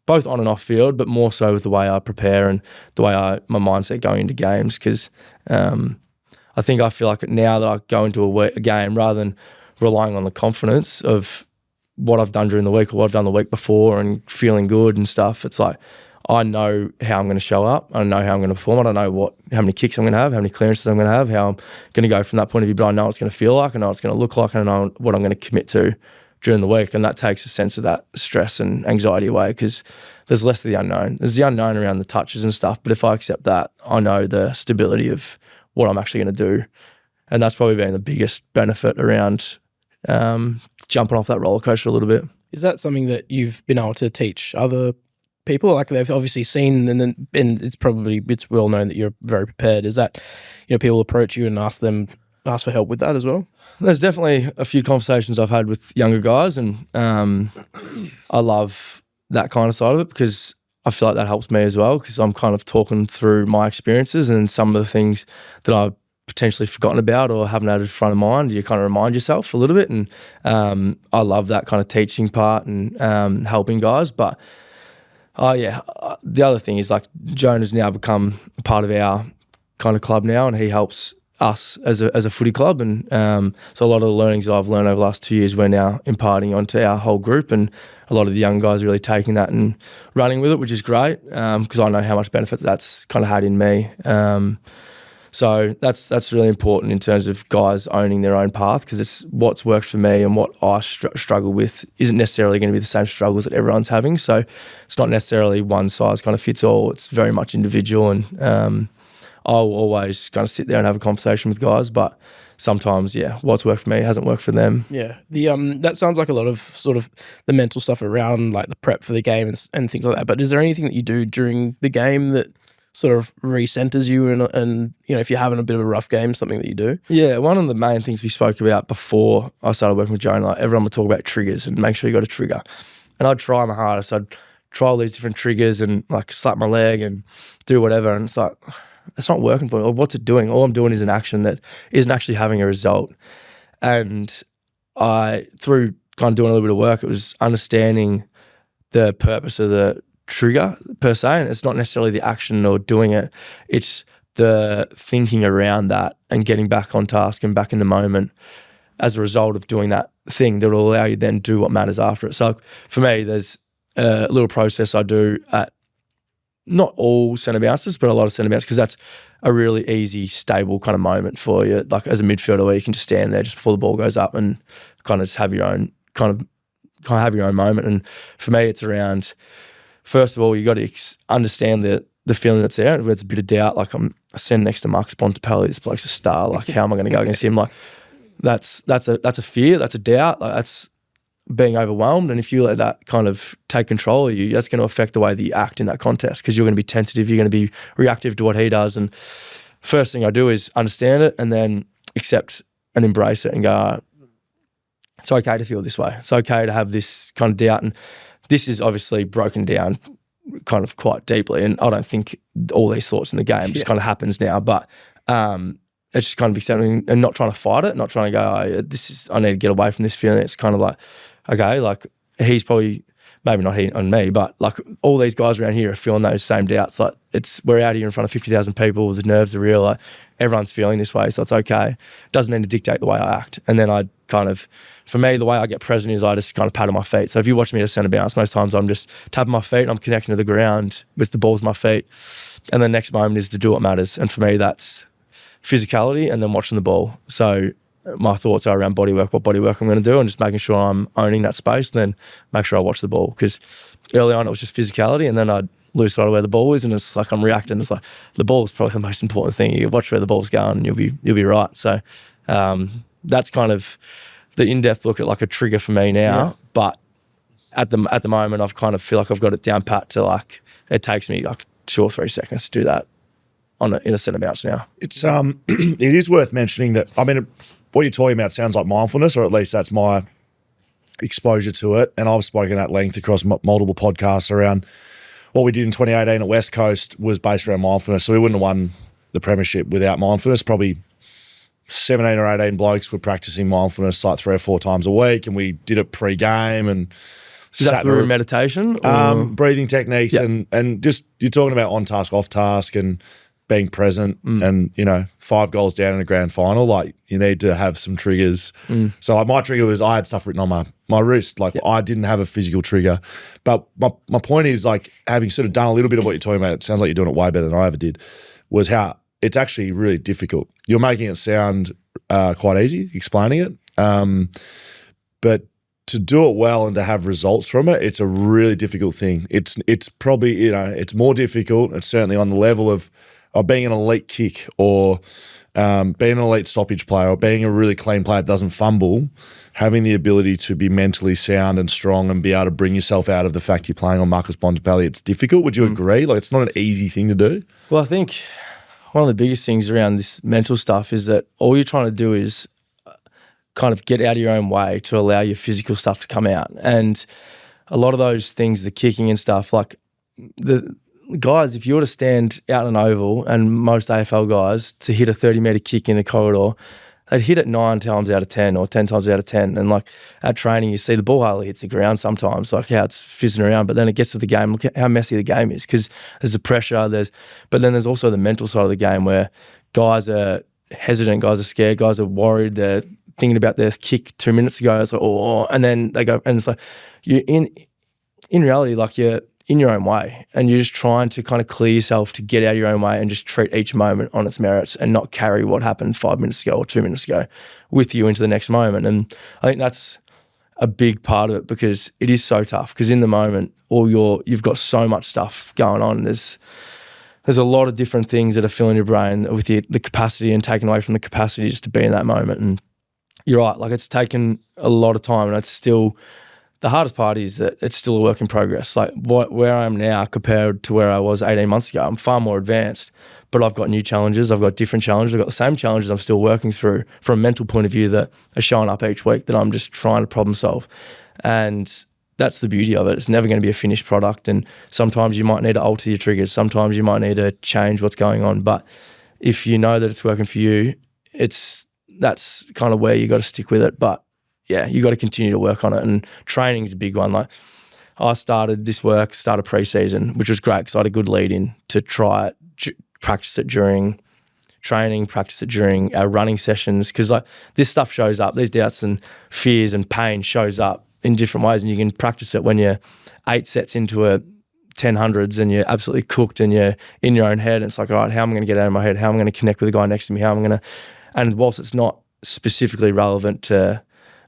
both on and off field, but more so with the way I prepare and the way my mindset going into games. Because I think I feel like now that I go into a game, rather than relying on the confidence of what I've done during the week or what I've done the week before and feeling good and stuff, it's like I know how I'm going to show up. I know how I'm going to perform. I don't know how many kicks I'm going to have, how many clearances I'm going to have, how I'm going to go from that point of view, but I know what it's going to feel like, I know what it's going to look like, and I know what I'm going to commit to during the week. And that takes a sense of that stress and anxiety away, because there's less of the unknown. There's the unknown around the touches and stuff, but if I accept that, I know the stability of what I'm actually going to do. And that's probably been the biggest benefit around jumping off that roller coaster a little bit. Is that something that you've been able to teach other people? Like, they've obviously seen, and it's well known that you're very prepared. Is that, people approach you and ask for help with that as well? There's definitely a few conversations I've had with younger guys, and I love that kind of side of it, because I feel like that helps me as well, because I'm kind of talking through my experiences and some of the things that I've potentially forgotten about or haven't had in front of mind. You kind of remind yourself a little bit, and I love that kind of teaching part and helping guys. But the other thing is, like, Joan has now become a part of our kind of club now, and he helps us as a footy club, and so a lot of the learnings that I've learned over the last 2 years we're now imparting onto our whole group, and a lot of the young guys are really taking that and running with it, which is great, because I know how much benefit that's kind of had in me. So that's really important in terms of guys owning their own path, because it's what's worked for me and what I struggle with isn't necessarily going to be the same struggles that everyone's having. So it's not necessarily one size kind of fits all. It's very much individual, and I'll always kind of sit there and have a conversation with guys, but sometimes, what's worked for me hasn't worked for them. Yeah. That sounds like a lot of sort of the mental stuff around, like, the prep for the game and things like that. But is there anything that you do during the game that sort of recenters you and if you're having a bit of a rough game, something that you do? Yeah, one of the main things we spoke about before I started working with Joan, like, everyone would talk about triggers and make sure you got a trigger. And I'd try my hardest. I'd try all these different triggers and, like, slap my leg and do whatever. And it's like, it's not working for me. Or what's it doing? All I'm doing is an action that isn't actually having a result. And through kind of doing a little bit of work, it was understanding the purpose of the trigger per se. And it's not necessarily the action or doing it. It's the thinking around that and getting back on task and back in the moment as a result of doing that thing that will allow you then do what matters after it. So for me, there's a little process I do at not all centre bounces, but a lot of centre bounces, because that's a really easy, stable kind of moment for you. Like, as a midfielder, where you can just stand there just before the ball goes up and kind of just have your own kind of have your own moment. And for me, it's around, first of all, you got to understand the feeling that's there. Where it's a bit of doubt, like, I stand next to Marcus Bontempelli, this bloke's a star. Like, how am I going to go against him? Like, that's a fear, that's a doubt, like, that's being overwhelmed. And if you let that kind of take control of you, that's going to affect the way that you act in that contest, because you're going to be tentative, you're going to be reactive to what he does. And first thing I do is understand it and then accept and embrace it and go, it's okay to feel this way. It's okay to have this kind of doubt. And this is obviously broken down kind of quite deeply. And I don't think all these thoughts in the game just kind of happens now, but it's just kind of accepting and not trying to fight it, not trying to go, I need to get away from this feeling. It's kind of like, okay, like, he's probably maybe not on me, but like all these guys around here are feeling those same doubts. Like we're out here in front of 50,000 people, the nerves are real, like everyone's feeling this way, so it's okay. It doesn't need to dictate the way I act. And then I kind of, for me, the way I get present is I just kind of paddle my feet. So if you watch me at a centre bounce, most times I'm just tapping my feet, I'm connecting to the ground with the balls of my feet. And the next moment is to do what matters. And for me, that's physicality and then watching the ball. So my thoughts are around bodywork, what bodywork I'm going to do, and just making sure I'm owning that space, and then make sure I watch the ball. Because early on it was just physicality, and then I'd lose sight of where the ball is, and it's like I'm reacting. It's like the ball is probably the most important thing. You watch where the ball's going, and you'll be right. So that's kind of the in-depth look at like a trigger for me now. Yeah. But at the moment, I've kind of feel like I've got it down pat to like it takes me like 2 or 3 seconds to do that in a centre bounce now. It's it is worth mentioning that, I mean, what you're talking about sounds like mindfulness, or at least that's my exposure to it. And I've spoken at length across multiple podcasts around what we did in 2018 at West Coast was based around mindfulness. So we wouldn't have won the premiership without mindfulness. Probably 17 or 18 blokes were practicing mindfulness like 3 or 4 times a week, and we did it pre-game and is that through meditation? Breathing techniques, and just you're talking about on task, off task, and being present, and 5 goals down in a grand final, like you need to have some triggers. So like my trigger was I had stuff written on my wrist, like I didn't have a physical trigger. But my point is, like, having sort of done a little bit of what you're talking about, it sounds like you're doing it way better than I ever did, was how it's actually really difficult. You're making it sound quite easy, explaining it. But to do it well and to have results from it, it's a really difficult thing. It's probably, it's more difficult. It's certainly on the level of being an elite kick, or being an elite stoppage player, or being a really clean player that doesn't fumble. Having the ability to be mentally sound and strong and be able to bring yourself out of the fact you're playing on Marcus Bontempelli, it's difficult. Would you agree? Like, it's not an easy thing to do. Well, I think one of the biggest things around this mental stuff is that all you're trying to do is kind of get out of your own way to allow your physical stuff to come out. And a lot of those things, the kicking and stuff, like the guys, if you were to stand out in an oval, and most AFL guys, to hit a 30-metre kick in the corridor, they'd hit it 9 times out of 10 or 10 times out of 10. And like at training, you see the ball hardly hits the ground sometimes, like how it's fizzing around. But then it gets to the game, look at how messy the game is, because there's the pressure, but then there's also the mental side of the game where guys are hesitant, guys are scared, guys are worried, they're thinking about their kick 2 minutes ago. It's like, and then they go, and it's like, you're in reality, like you're in your own way, and you're just trying to kind of clear yourself to get out of your own way and just treat each moment on its merits and not carry what happened 5 minutes ago or 2 minutes ago with you into the next moment. And I think that's a big part of it, because it is so tough, because in the moment, you've got so much stuff going on. There's a lot of different things that are filling your brain with the capacity and taken away from the capacity just to be in that moment. And you're right, like it's taken a lot of time, and it's still, the hardest part is that it's still a work in progress. Like where I am now compared to where I was 18 months ago, I'm far more advanced, but I've got new challenges. I've got different challenges. I've got the same challenges I'm still working through from a mental point of view that are showing up each week that I'm just trying to problem solve. And that's the beauty of it. It's never going to be a finished product. And sometimes you might need to alter your triggers. Sometimes you might need to change what's going on. But if you know that it's working for you, that's kind of where you got to stick with it. But yeah, you got to continue to work on it, and training is a big one. Like I started pre-season, which was great because I had a good lead in to try it, practice it during training, practice it during our running sessions, because like this stuff shows up, these doubts and fears and pain shows up in different ways, and you can practice it when you're 8 sets into a 1000s and you're absolutely cooked and you're in your own head, and it's like, all right, how am I going to get out of my head? How am I going to connect with the guy next to me? How am I going to, and whilst it's not specifically relevant to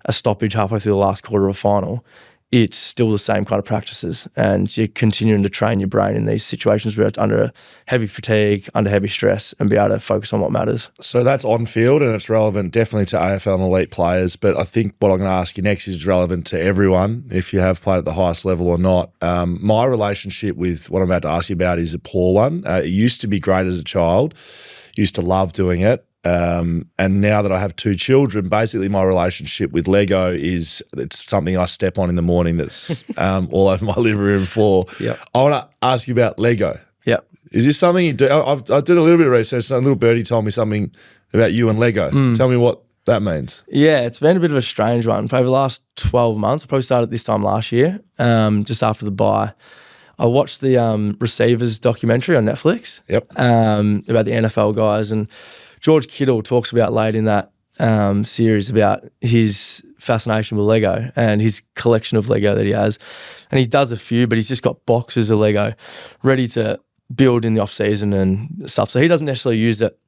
a stoppage halfway through the last quarter of a final, it's still the same kind of practices, and you're continuing to train your brain in these situations where it's under heavy fatigue, under heavy stress, and be able to focus on what matters. So that's on field, and it's relevant definitely to AFL and elite players, but I think what I'm going to ask you next is relevant to everyone, if you have played at the highest level or not. My relationship with what I'm about to ask you about is a poor one. It used to be great as a child, used to love doing it. And now that I have 2 children, basically my relationship with Lego is it's something I step on in the morning that's all over my living room floor. Yep. I want to ask you about Lego. Yep. Is this something you do? I did a little bit of research. A little birdie told me something about you and Lego. Tell me what that means. Yeah, it's been a bit of a strange one. For over the last 12 months, I probably started this time last year, just after the bye. I watched the Receivers documentary on Netflix. Yep. About the NFL guys, and George Kittle talks about late in that series about his fascination with Lego and his collection of Lego that he has. And he does a few, but he's just got boxes of Lego ready to build in the off season and stuff. So he doesn't necessarily use it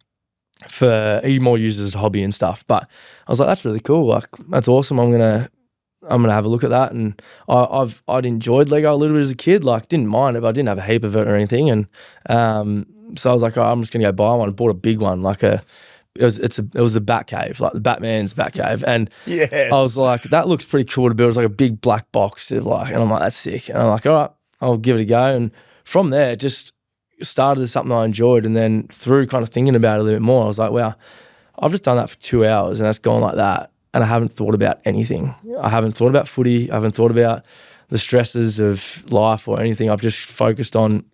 he more uses it as a hobby and stuff. But I was like, that's really cool. Like, that's awesome. I'm gonna have a look at that. And I'd enjoyed Lego a little bit as a kid. Like, didn't mind it, but I didn't have a heap of it or anything. And so I was like, oh, I'm just gonna go buy one. I bought a big one, like it was the Batcave, like the Batman's Batcave. And Yes. I was like, that looks pretty cool to build. It's like a big black box of like, and I'm like, that's sick. And I'm like, all right, I'll give it a go. And from there, it just started as something I enjoyed. And then through kind of thinking about it a little bit more, I was like, wow, I've just done that for 2 hours and that's gone like that. And I haven't thought about anything. I haven't thought about footy. I haven't thought about the stresses of life or anything. I've just focused on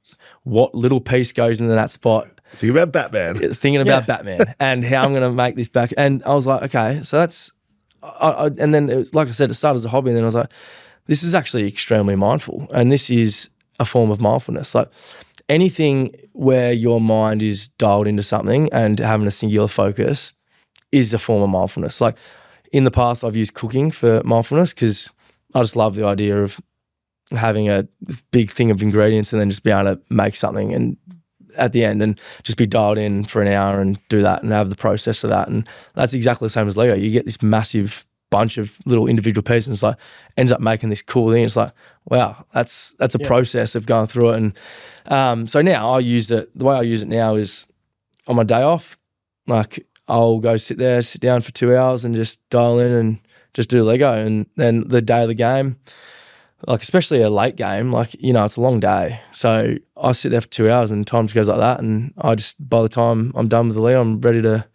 what little piece goes into that spot. Think about Batman. Thinking about Batman and how I'm going to make this back. And I was like, okay, so that's, and then like I said, it started as a hobby. And then I was like, this is actually extremely mindful. And this is a form of mindfulness. Like anything where your mind is dialed into something and having a singular focus is a form of mindfulness. Like in the past, I've used cooking for mindfulness because I just love the idea of having a big thing of ingredients and then just be able to make something and at the end and just be dialed in for an hour and do that and have the process of that. And that's exactly the same as Lego. You get this massive bunch of little individual pieces and it's like ends up making this cool thing. It's like, wow, that's a process of going through it. And so now the way I use it now is on my day off, like I'll go sit down for 2 hours and just dial in and just do Lego. And then the day of the game, like especially a late game, like, you know, it's a long day. So I sit there for 2 hours and time just goes like that. And I just, by the time I'm done with the Lego, I'm ready to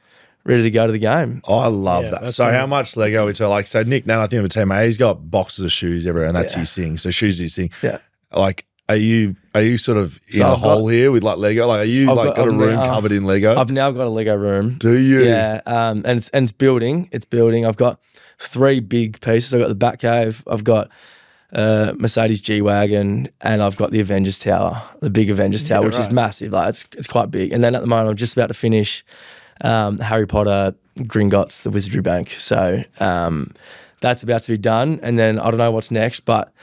go to the game. Oh, I love that. So how much Lego we tell? Like, so Nick, now I think of a teammate, he's got boxes of shoes everywhere and that's his thing. So shoes is his thing. Yeah. Like, are you sort of in a hole here with like Lego? Like, are you got a room covered in Lego? I've now got a Lego room. Do you? Yeah. And it's building. It's building. I've got 3 big pieces. I've got the Batcave. I've got Mercedes G-Wagon, and I've got the Avengers Tower, the big Avengers Tower, which is massive. Like it's quite big. And then at the moment, I'm just about to finish Harry Potter, Gringotts, the Wizardry Bank. So that's about to be done. And then I don't know what's next, but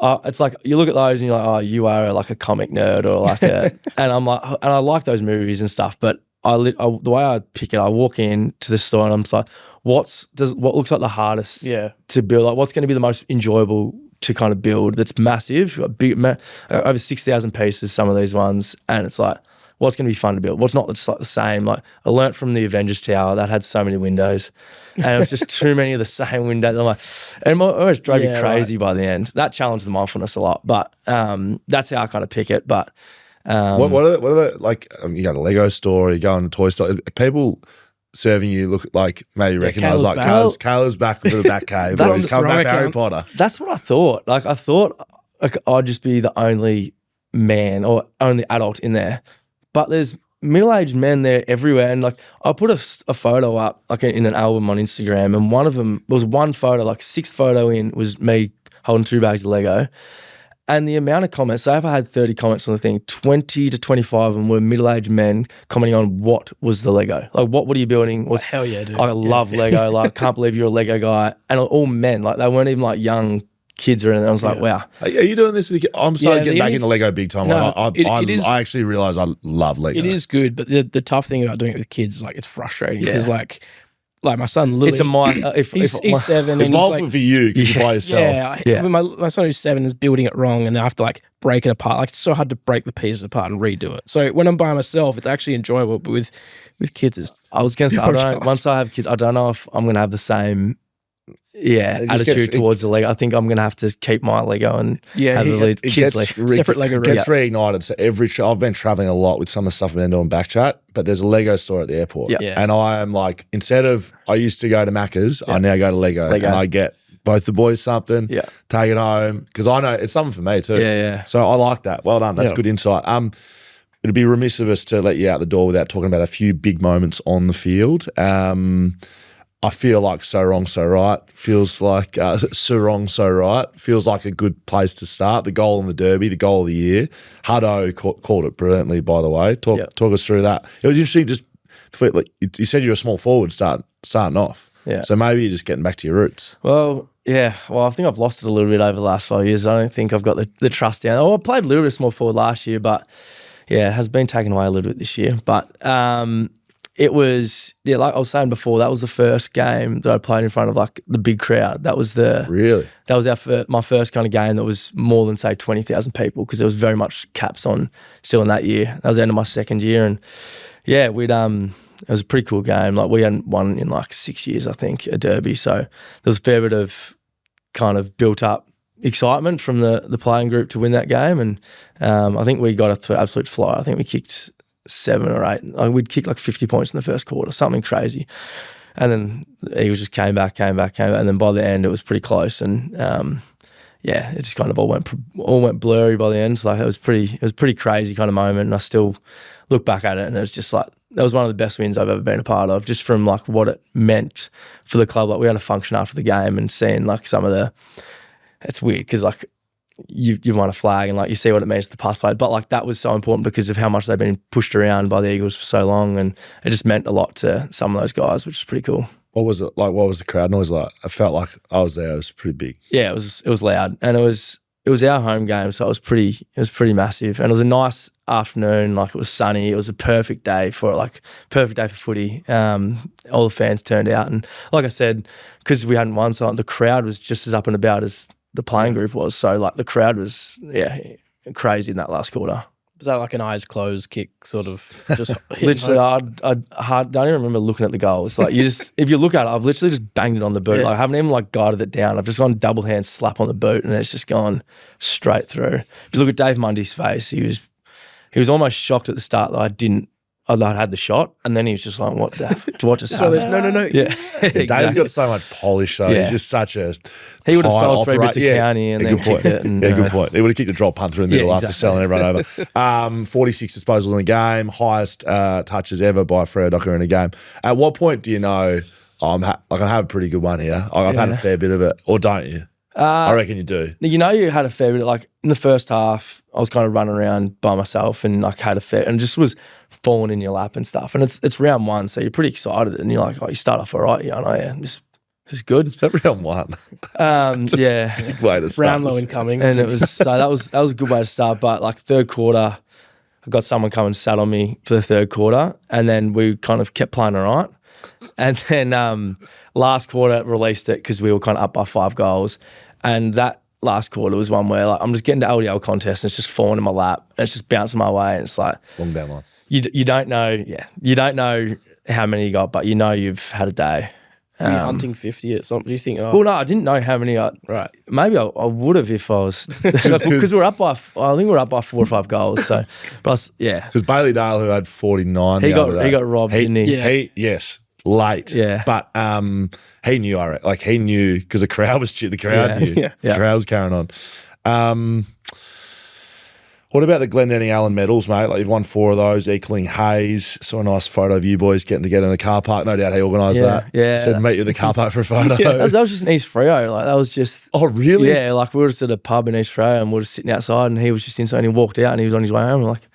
it's like you look at those and you're like, oh, you are like a comic nerd or like a, and I'm like, and I like those movies and stuff, but the way I pick it, I walk in to the store and I'm just like, what looks like the hardest to build? Like, what's going to be the most enjoyable to kind of build? That's massive, over 6,000 pieces. Some of these ones, and it's like, what's going to be fun to build? What's not just like the same? Like, I learnt from the Avengers Tower that had so many windows, and it was just too many of the same windows. I'm like, and it almost drove me crazy by the end. That challenged the mindfulness a lot, but that's how I kind of pick it. But what are the like? You got a Lego store, you go in a toy store. People serving you look like maybe recognise like Caleb's back with the Batcave. Or he's coming back Harry Potter. That's what I thought. Like I thought like I'd just be the only man or only adult in there, but there's middle-aged men there everywhere. And like I put a photo up like in an album on Instagram, and one of them was one photo, like 6th photo in was me holding 2 bags of Lego. And the amount of comments, say if I had 30 comments on the thing, 20 to 25 of them were middle-aged men commenting on what was the Lego. Like, what are you building? Hell yeah, dude. I love Lego. Like, can't believe you're a Lego guy. And all men. Like, they weren't even like young kids or anything. I was like, wow. Are you doing this with your kids? I'm starting getting back into Lego big time. No, I actually realise I love Lego. It is good, but the tough thing about doing it with kids is like it's frustrating because like my son literally, it's a mind. He's 7. It's mindful for you because you're by yourself. Yeah. My son who's 7 is building it wrong, and I have to like break it apart. Like it's so hard to break the pieces apart and redo it. So when I'm by myself, it's actually enjoyable. But with kids, it's I was going to say, once I have kids, I don't know if I'm going to have the same attitude towards the Lego. I think I'm going to have to keep my Lego and have the kids separate Lego room. It gets reignited. So I've been traveling a lot with some of the stuff I've been doing BackChat, but there's a Lego store at the airport. And I am like, instead of, I used to go to Macca's, I now go to Lego. And I get both the boys something, take it home, because I know it's something for me too. So I like that. Well done. That's good insight. It'd be remiss of us to let you out the door without talking about a few big moments on the field. I feel like So Wrong, So Right. Feels like So Wrong, So Right. Feels like a good place to start. The goal in the Derby, the goal of the year. Hutto called it brilliantly, by the way. Talk us through that. It was interesting just you said you're a small forward starting off. Yeah. So maybe you're just getting back to your roots. Well, yeah. Well, I think I've lost it a little bit over the last 5 years. I don't think I've got the trust down. Oh, I played a little bit of small forward last year, but yeah, it has been taken away a little bit this year. But it was, like I was saying before, that was the first game that I played in front of like the big crowd. That was Really? That was my first kind of game that was more than say 20,000 people, because there was very much caps on still in that year. That was the end of my second year, and yeah, it was a pretty cool game. Like we hadn't won in like 6 years, I think, a derby. So there was a fair bit of kind of built up excitement from the playing group to win that game, and I think we got up to an absolute fly. I think we kicked 7 or 8. Like we'd kicked like 50 points in the first quarter, something crazy. And then Eagles just came back, and then by the end it was pretty close. And it just kind of all went blurry by the end. Like it was pretty crazy kind of moment. And I still look back at it, and it was just like that was one of the best wins I've ever been a part of, just from like what it meant for the club. Like we had a function after the game and seeing like some of the. It's weird because like you won a flag and like you see what it means to the past player, but like that was so important because of how much they've been pushed around by the Eagles for so long, and it just meant a lot to some of those guys, which is pretty cool. What was it like? What was the crowd noise like? I felt like I was there. It was pretty big. Yeah, it was loud, and it was our home game, so it was pretty massive, and it was a nice afternoon. Like it was sunny. It was a perfect day for footy. All the fans turned out, and like I said, because we hadn't won, so the crowd was just as up and about as the playing group was. So like the crowd was crazy in that last quarter. Was that like an eyes closed kick, sort of just literally? I don't even remember looking at the goal. It's like you just if you look at it, I've literally just banged it on the boot. Yeah. Like I haven't even like guided it down. I've just gone double hand slap on the boot, and it's just gone straight through. If you look at Dave Mundy's face, he was almost shocked at the start that I'd had the shot, and then he was just like, what just so happened? no. Yeah. Dave's got so much polish though. Yeah. He's just such a He would have tight sold 3 bits of operator. county and then kicked it. And, good point. He would have kicked a drop punt through the middle after selling everyone over. 46 disposals in the game, highest touches ever by a Freo docker in a game. At what point do you know, I have a pretty good one here. I've had a fair bit of it, or don't you? I reckon you do. You know, you had a fair bit. Like in the first half, I was kind of running around by myself and like had a fair, and just was falling in your lap and stuff. And it's round 1, so you're pretty excited, and you're like, oh, you start off all right. This is good. Is that round 1? Yeah, Big way to start. Round low incoming, and it was so that was a good way to start. But like third quarter, I got someone come and sat on me for the third quarter, and then we kind of kept playing all right. And then last quarter released it because we were kind of up by 5 goals, and that last quarter was one where like I'm just getting to LDL contest and it's just falling in my lap and it's just bouncing my way, and it's like long down line. You don't know, you don't know how many you got, but you know you've had a day. Were you hunting 50 at something? Do you think? Oh, well, no, I didn't know how many. Right. Maybe I would have if I was because we're up by. I think we're up by 4 or 5 goals. So, but because Bailey Dale, who had 49, he got robbed, didn't he? Yeah. Yes. Late, but he knew. He knew because the crowd was the crowd knew. The crowd was carrying on. What about the Glendenning Allen medals, mate? Like you've won 4 of those, equaling Hayes. Saw a nice photo of you boys getting together in the car park. No doubt he organised that. Yeah, said meet you in the car park for a photo. That was just in East Freo. Like that was just. Oh really? Yeah, like we were just at a pub in East Freo and we were just sitting outside, and he was just inside, and he walked out and he was on his way home. Like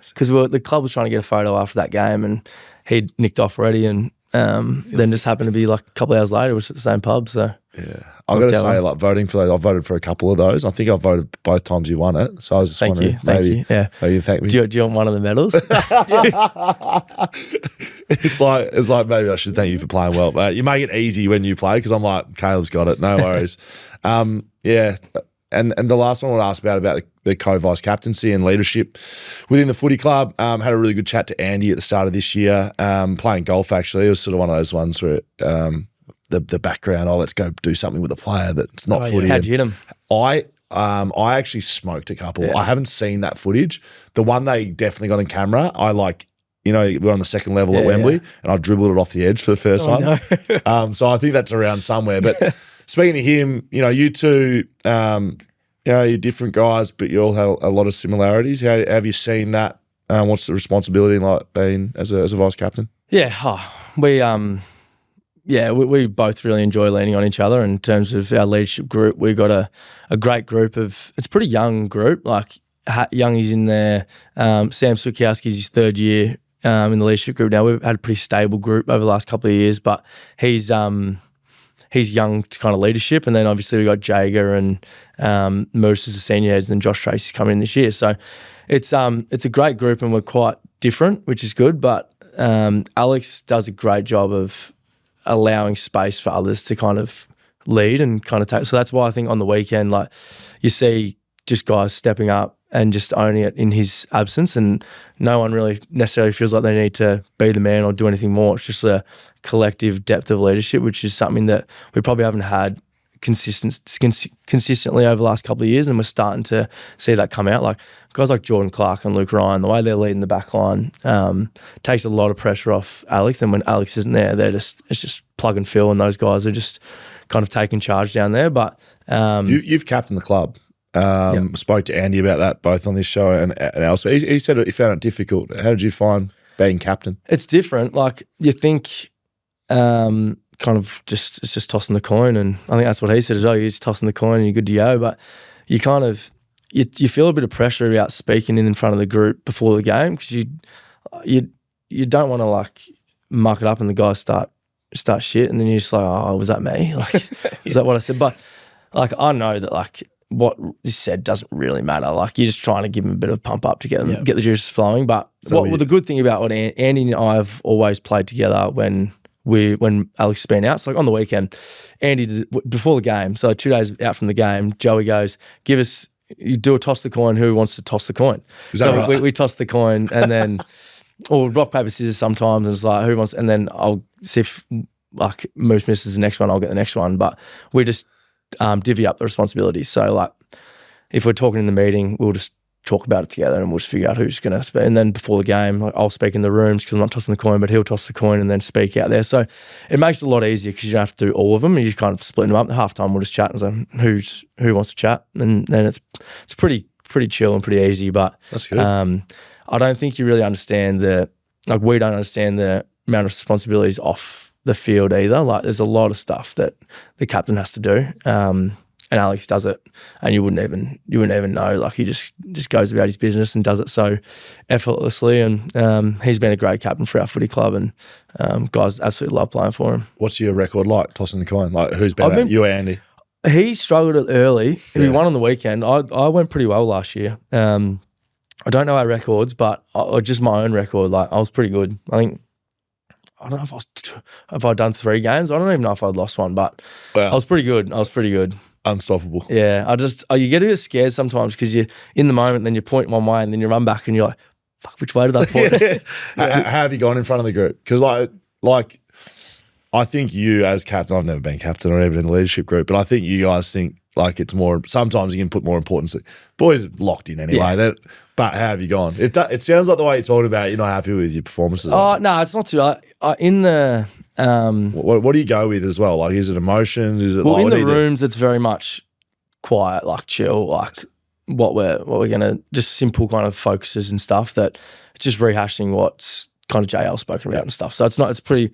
because the club was trying to get a photo after that game, and he'd nicked off already, and then just happened to be like a couple of hours later, which was at the same pub. So yeah, I've got to say, like voting for those, I voted for a couple of those. I think I voted both times you won it. So I was just wondering, thank you. Yeah, maybe you thank me. Do you want one of the medals? It's like maybe I should thank you for playing well, but you make it easy when you play because I'm like Caleb's got it, no worries. Yeah. And the last one I want to ask about the co-vice captaincy and leadership within the footy club. Had a really good chat to Andy at the start of this year, playing golf actually. It was sort of one of those ones where the background, let's go do something with a player that's not footy. How'd you hit him? I actually smoked a couple. Yeah. I haven't seen that footage. The one they definitely got on camera, we're on the second level at Wembley and I dribbled it off the edge for the first time. No. So I think that's around somewhere. But speaking to him, you two, you're different guys, but you all have a lot of similarities. How have you seen that? What's the responsibility like being as a vice captain? Yeah, we both really enjoy leaning on each other in terms of our leadership group. We've got a great group of, it's a pretty young group, like Youngie's in there. Sam Swikowski's his third year in the leadership group now. We've had a pretty stable group over the last couple of years, but he's young to kind of leadership. And then obviously we got Jager and Moose as the senior heads, and then Josh Tracy's coming in this year. So it's a great group and we're quite different, which is good. But Alex does a great job of allowing space for others to kind of lead and kind of take. So that's why I think on the weekend, like you see just guys stepping up and just owning it in his absence, and no one really necessarily feels like they need to be the man or do anything more. It's just a collective depth of leadership, which is something that we probably haven't had consistently over the last couple of years, and we're starting to see that come out. Like guys like Jordan Clark and Luke Ryan, the way they're leading the back line takes a lot of pressure off Alex, and when Alex isn't there, it's just plug and fill, and those guys are just kind of taking charge down there. But you've captained the club. Spoke to Andy about that both on this show and elsewhere. He said he found it difficult. How did you find being captain? It's different. Like you think kind of it's just tossing the coin, and I think that's what he said as well. You're just tossing the coin and you're good to go. But you kind of you feel a bit of pressure about speaking in front of the group before the game, because you don't want to like muck it up and the guys start shit, and then you're just like, oh, was that me? Like, is that what I said? But like I know that like what is said doesn't really matter. Like you're just trying to give them a bit of pump up to get them get the juices flowing. But the good thing about what Andy and I have always played together when Alex has been out. So like on the weekend, Andy before the game, so 2 days out from the game, Joey goes, you do a toss the coin, who wants to toss the coin? So right? we toss the coin, and then or rock, paper, scissors sometimes, and it's like who wants, and then I'll see if like Moose misses the next one, I'll get the next one. But we just divvy up the responsibilities. So like if we're talking in the meeting, we'll just talk about it together and we'll just figure out who's going to speak. And then before the game, like I'll speak in the rooms because I'm not tossing the coin, but he'll toss the coin and then speak out there. So it makes it a lot easier because you don't have to do all of them. You kind of split them up. At halftime, we'll just chat and say who wants to chat, and then it's pretty chill and pretty easy. But that's good. I don't think you really understand we don't understand the amount of responsibilities off the field either. Like there's a lot of stuff that the captain has to do. And Alex does it, and you wouldn't even know. Like he just goes about his business and does it so effortlessly. And he's been a great captain for our footy club, and guys absolutely love playing for him. What's your record like tossing the coin? Like who's better, you or Andy? He struggled it early. He won on the weekend. I went pretty well last year. I don't know our records, but just my own record. Like I was pretty good. I don't know if I'd done 3 games. I don't even know if I'd lost one, but I was pretty good. Unstoppable. Yeah, you get a bit scared sometimes because you're in the moment, then you point one way and then you run back and you're like, fuck, which way did I point? How have you gone in front of the group? Because like I think you as captain, I've never been captain or even in a leadership group, but I think you guys think like it's more, sometimes you can put more importance. Boys are locked in anyway. Yeah. But how have you gone? It sounds like the way you're talking about it, you're not happy with your performances. Oh, no, it's not too. In the... What do you go with as well? Like, is it emotions? Is it in the rooms? It's very much quiet, like chill, like what we're gonna just simple kind of focuses and stuff that just rehashing what's kind of JL spoken about and stuff. So it's pretty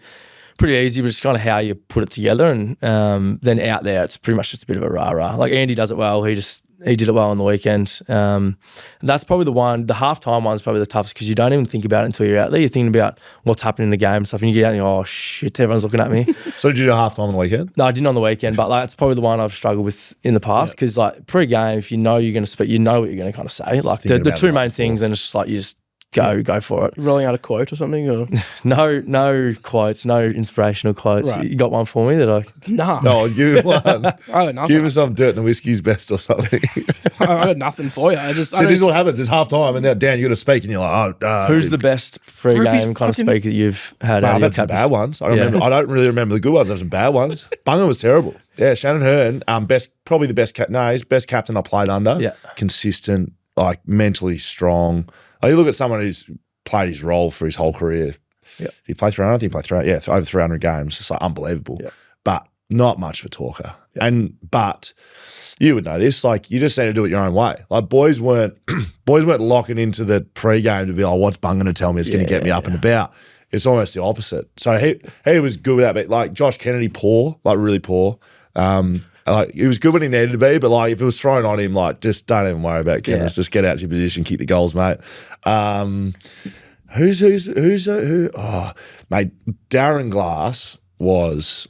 easy, but it's kind of how you put it together. And then out there, it's pretty much just a bit of a rah-rah. Like Andy does it well. He did it well on the weekend. That's probably the halftime one's probably the toughest because you don't even think about it until you're out there. You're thinking about what's happening in the game and stuff, and you get out and you're, oh shit, everyone's looking at me. So did you do halftime on the weekend? No, I didn't on the weekend, but like it's probably the one I've struggled with in the past because like pre-game, if you know you're going to speak, you know what you're going to kind of say. Like the two main things, and it's just like you just go for it. Rolling out a quote or something? Or? No quotes, no inspirational quotes. Right. You got one for me that I... No. No, give one. I got nothing. Give us some dirt and whiskey's best or something. I got nothing for you. This is what happens. It's half time and now, Dan, you got to speak and you're like, who's the best pre-game kind of speaker that you've had? I've had some bad ones. I don't really remember the good ones. I have some bad ones. Bunga was terrible. Yeah, Shannon Hearn, probably the best captain. No, he's best captain I played under. Yeah. Consistent, like mentally strong. You look at someone who's played his role for his whole career. Yeah. Did he play 300? I think he played 300. Yeah, over 300 games. It's like unbelievable. Yeah. But not much for talker. Yeah. But you would know this. Like you just need to do it your own way. Like boys weren't locking into the pre-game to be like, what's Bung going to tell me? It's going to get me up and about. it's almost the opposite. So he was good with that, but like Josh Kennedy, poor, like really poor. Like he was good when he needed to be, but like if it was thrown on him, like just don't even worry about Kennedy. Just get out to your position, keep the goals, mate. Who? Oh, mate, Darren Glass was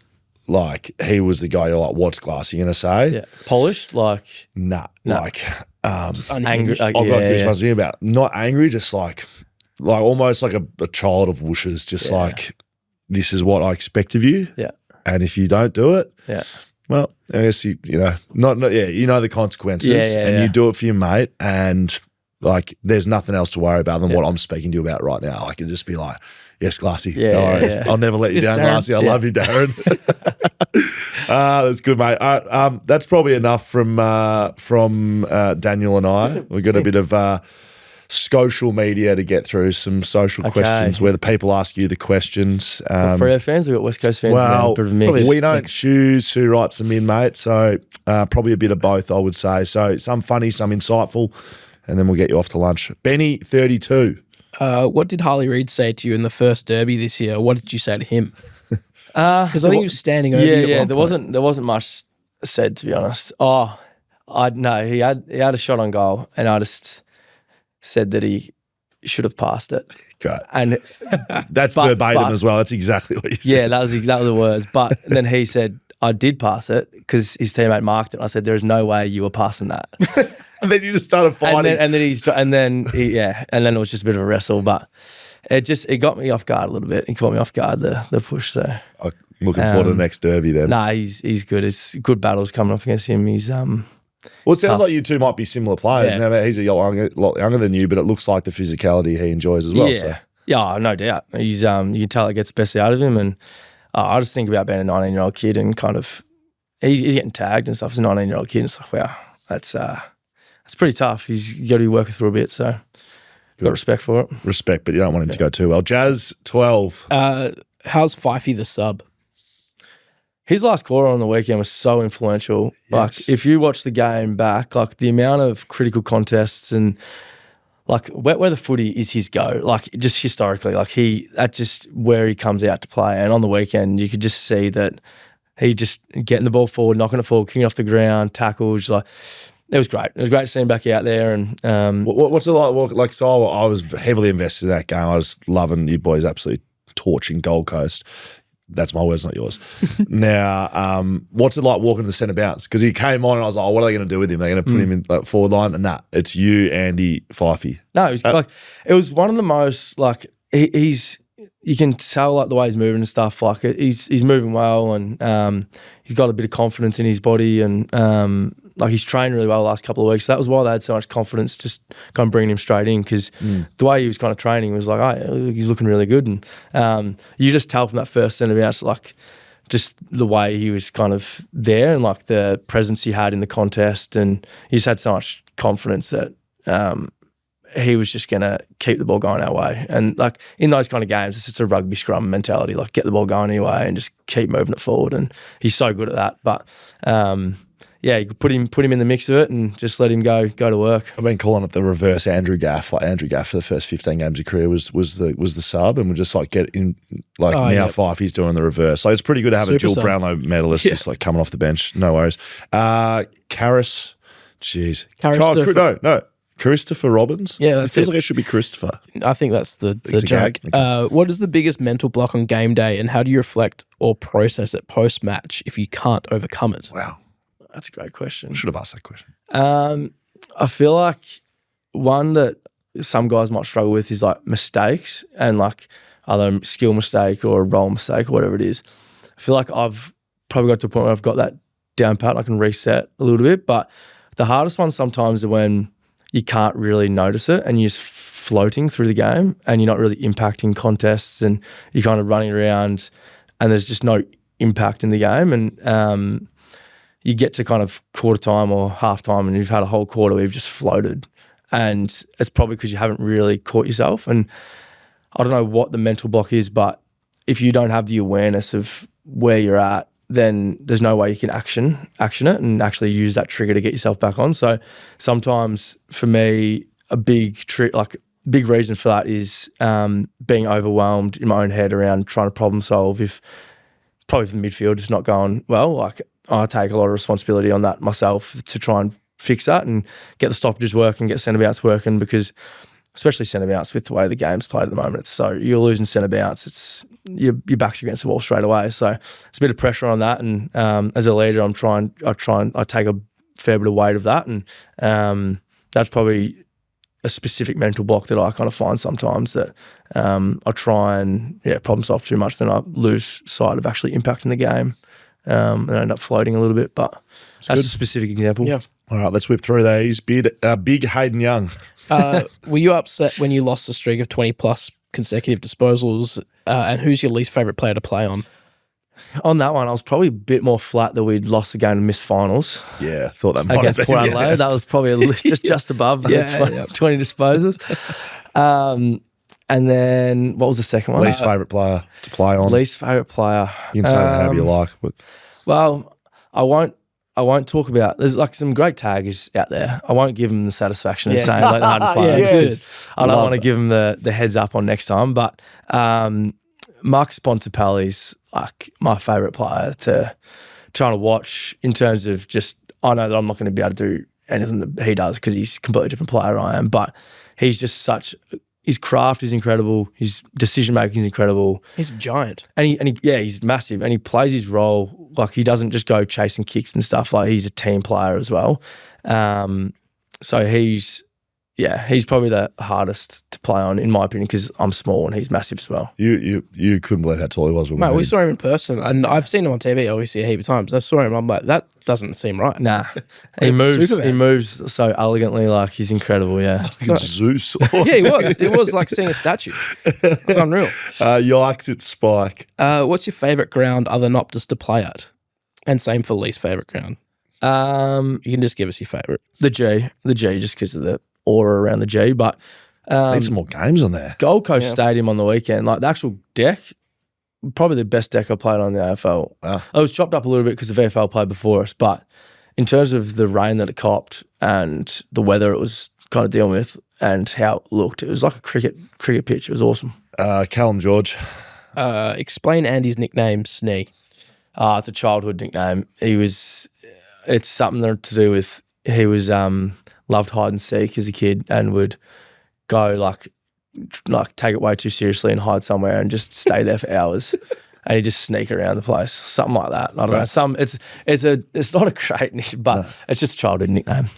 like he was the guy. You're like, what's Glass? You gonna say? Yeah, polished, like nah. Like angry. I've got goosebumps thinking about it. Not angry, just like almost like a child of whooshes. Just like this is what I expect of you. Yeah, and if you don't do it, well, I guess you know you know the consequences, and you do it for your mate, and like there's nothing else to worry about than what I'm speaking to you about right now. I can just be like, yes, Glassy, I'll never let you down, Glassy. I love you, Darren. That's good, mate. That's probably enough from Daniel and I. We've got a bit of social media to get through, some social questions where the people ask you the questions. Freo fans, we've got West Coast fans. Well, bit of a mix. We don't choose who writes them in, mate. So probably a bit of both, I would say. So some funny, some insightful, and then we'll get you off to lunch. Benny, 32. What did Harley Reid say to you in the first derby this year? What did you say to him? Because I think he was standing over you. Yeah, there wasn't much said, to be honest. He had a shot on goal, and I just said that he should have passed it. Great. And that's verbatim as well. That's exactly what you said. Yeah, that was exactly the words. But then he said, I did pass it because his teammate marked it. And I said, there is no way you were passing that. And then you just started fighting. And then it was just a bit of a wrestle. But it got me off guard a little bit. It caught me off guard, the push. So looking forward to the next derby then. Nah, he's good. It's good battles coming up against him. He's well, it sounds like you two might be similar players. Yeah. Now, he's a lot younger than you, but it looks like the physicality he enjoys as well. Yeah, so. Yeah, no doubt. He's you can tell it gets the best out of him, and I just think about being a 19-year-old kid and kind of he's getting tagged and stuff as a 19-year-old kid. And it's like, wow, that's pretty tough. You got to be working through a bit, so got respect for it. Respect, but you don't want him to go too well. Jazz, 12. How's Fifey the sub? His last quarter on the weekend was so influential. Yes. Like, if you watch the game back, like the amount of critical contests and like where the footy is his go, like just historically, like that's just where he comes out to play. And on the weekend, you could just see that he just getting the ball forward, knocking it forward, kicking off the ground, tackles. Like, it was great. It was great to see him back out there. And what's it like? Well, like, so I was heavily invested in that game. I was loving you boys absolutely torching Gold Coast. That's my words, not yours. Now, what's it like walking to the centre bounce? Because he came on and I was like, oh, what are they going to do with him? They're going to put him in like forward line? And nah, it's you, Andy, Fifey. No, it was like, it was one of the most, like, he's, you can tell like the way he's moving and stuff. Like, he's moving well, and he's got a bit of confidence in his body, and like he's trained really well the last couple of weeks. So that was why they had so much confidence just kind of bringing him straight in, because the way he was kind of training was like, oh, he's looking really good. And you just tell from that first centre bounce, like just the way he was kind of there and like the presence he had in the contest. And he just had so much confidence that he was just going to keep the ball going our way. And like in those kind of games, it's just a rugby scrum mentality, like get the ball going anyway and just keep moving it forward. And he's so good at that. But yeah, you could put him in the mix of it and just let him go to work. I've been calling it the reverse Andrew Gaff. Like Andrew Gaff for the first 15 games of career was the sub, and we just like get in like Fifey's doing the reverse. Like it's pretty good to have a dual Brownlow medalist just like coming off the bench. No worries. Karis, jeez. Christopher Robbins? Yeah, that's it. Feels like it should be Christopher. I think that's the joke. Okay. What is the biggest mental block on game day, and how do you reflect or process it post-match if you can't overcome it? Wow. That's a great question. I should have asked that question. I feel like one that some guys might struggle with is like mistakes, and like either a skill mistake or a role mistake or whatever it is. I feel like I've probably got to a point where I've got that down pat and I can reset a little bit. But the hardest one sometimes are when you can't really notice it and you're just floating through the game and you're not really impacting contests and you're kind of running around and there's just no impact in the game. And you get to kind of quarter time or half time and you've had a whole quarter where you've just floated, and it's probably because you haven't really caught yourself. And I don't know what the mental block is, but if you don't have the awareness of where you're at, then there's no way you can action it and actually use that trigger to get yourself back on. So sometimes for me, a big trick, like big reason for that is being overwhelmed in my own head around trying to problem solve. If probably the midfield is not going well, like I take a lot of responsibility on that myself to try and fix that and get the stoppages working, get centre-bounce working, because especially centre-bounce with the way the game's played at the moment, so you're losing centre-bounce, it's your back's against the wall straight away. So it's a bit of pressure on that, and as a leader, I take a fair bit of weight of that, and that's probably a specific mental block that I kind of find sometimes, that I try and problem solve too much, then I lose sight of actually impacting the game, and I end up floating a little bit. But that's a specific example. Yeah. All right, let's whip through these. Big Hayden Young. Were you upset when you lost a streak of 20 plus consecutive disposals? And who's your least favourite player to play on? On that one, I was probably a bit more flat that we'd lost the game and missed finals. Yeah, thought that might against have been, Port Adelaide. That was probably just above the 20 disposals. And then what was the second one? Least favourite player to play on. Least favourite player. You can say that however you like. But. Well, I won't talk about. There's like some great taggers out there. I won't give them the satisfaction of saying like the hard players. I don't want to give them the heads up on next time. But Marcus Bontempelli's like my favourite player to trying to watch in terms of just. I know that I'm not going to be able to do anything that he does because he's a completely different player than I am. But he's just such. His craft is incredible. His decision making is incredible. He's a giant, and he's massive, and he plays his role like he doesn't just go chasing kicks and stuff. Like he's a team player as well. So he's probably the hardest to play on in my opinion because I'm small and he's massive as well. You couldn't believe how tall he was. Mate, we saw him in person, and I've seen him on TV obviously a heap of times. I saw him, I'm like, that doesn't seem right. Nah, he moves so elegantly, like he's incredible. Yeah, Zeus. Yeah, he was. It was like seeing a statue. It's unreal. Yikes! It's Spike. What's your favourite ground other than Optus to play at? And same for least favourite ground. You can just give us your favourite. The G, just because of the aura around the G, but need some more games on there. Gold Coast Stadium on the weekend, like the actual deck, probably the best deck I played on in the AFL. Wow. I was chopped up a little bit because the VFL played before us, but in terms of the rain that it copped and the weather it was kind of dealing with and how it looked, it was like a cricket pitch. It was awesome. Callum George. Explain Andy's nickname, Snee. It's a childhood nickname. It's something to do with, he was loved hide and seek as a kid and would go like take it way too seriously and hide somewhere and just stay there for hours and he'd just sneak around the place, something like that. I don't know. It's not a great nickname, but it's just a childhood nickname.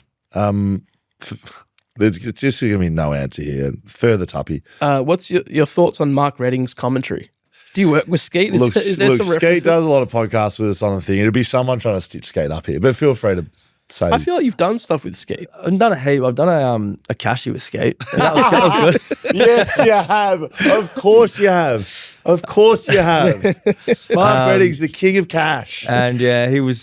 There's just going to be no answer here. Further Tuppy. What's your thoughts on Mark Redding's commentary? Do you work with Skeet? Is there some Skeet does a lot of podcasts with us on the thing. It'll be someone trying to stitch Skeet up here, but feel free to say. I feel like you've done stuff with Skeet. I've done a heap. I've done a cashy with Skeet. That was good. Yes, you have. Of course you have. Of course you have. Mark Redding's the king of cash. And yeah, he was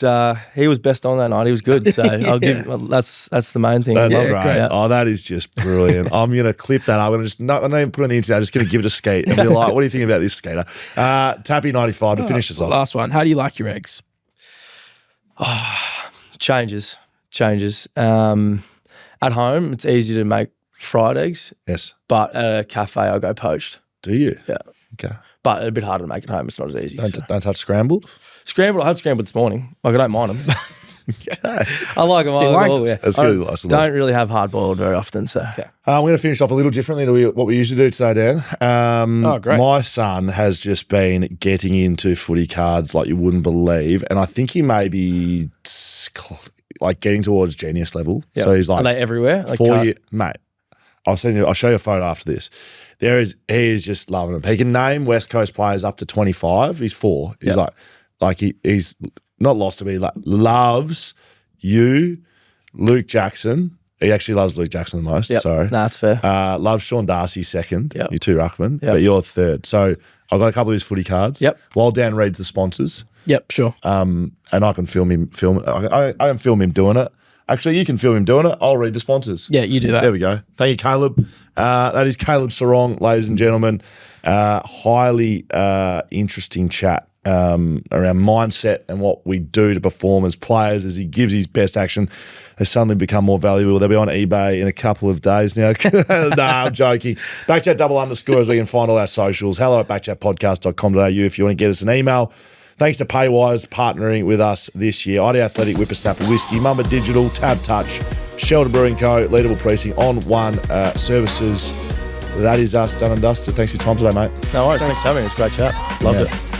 best on that night. He was good. So I'll give that's the main thing. That's great. Yeah. Oh, that is just brilliant. I'm gonna clip that. I'm gonna just not even put it on the internet. I'm just gonna give it a Skate and be like, what do you think about this skater? Tappy 95 to finish us off. Last one. How do you like your eggs? Changes. At home, it's easy to make fried eggs. Yes. But at a cafe, I go poached. Do you? Yeah. Okay. But a bit harder to make at home. It's not as easy. Don't touch scrambled? Scrambled, I had scrambled this morning. Like, I don't mind them. Okay. I like them. That's good. I don't really have hard boiled very often. So I'm going to finish off a little differently to what we usually do today, Dan. Great. My son has just been getting into footy cards like you wouldn't believe, and I think he may be like getting towards genius level. Yep. So he's like, are they everywhere? Like 4 years, mate. I'll show you a photo after this. He is just loving them. He can name West Coast players up to 25. He's 4. He's he's not lost to me. Like loves you, Luke Jackson. He actually loves Luke Jackson the most. Yep. Sorry, that's fair. Loves Sean Darcy second. Yep. You're 2 ruckman, yep. But you're 3rd. So I've got a couple of his footy cards. Yep. While Dan reads the sponsors. Yep, sure. And I can film him. I can film him doing it. Actually, you can film him doing it. I'll read the sponsors. Yeah, you do that. There we go. Thank you, Caleb. That is Caleb Serong, ladies and gentlemen. Highly interesting chat around mindset and what we do to perform as players as he gives his best action, they suddenly become more valuable. They'll be on eBay in a couple of days now. Nah, I'm joking. BackChat _ as we can find all our socials. hello@backchatpodcast.com.au if you want to get us an email. Thanks to Paywise partnering with us this year. ID Athletic, Whippersnapper Whisky, Mamba Digital, TABtouch, Shelter Brewing Co, Leadable Precinct, On One Services. That is us done and dusted. Thanks for your time today, mate. No worries. Thanks for having us. Great chat. Loved it.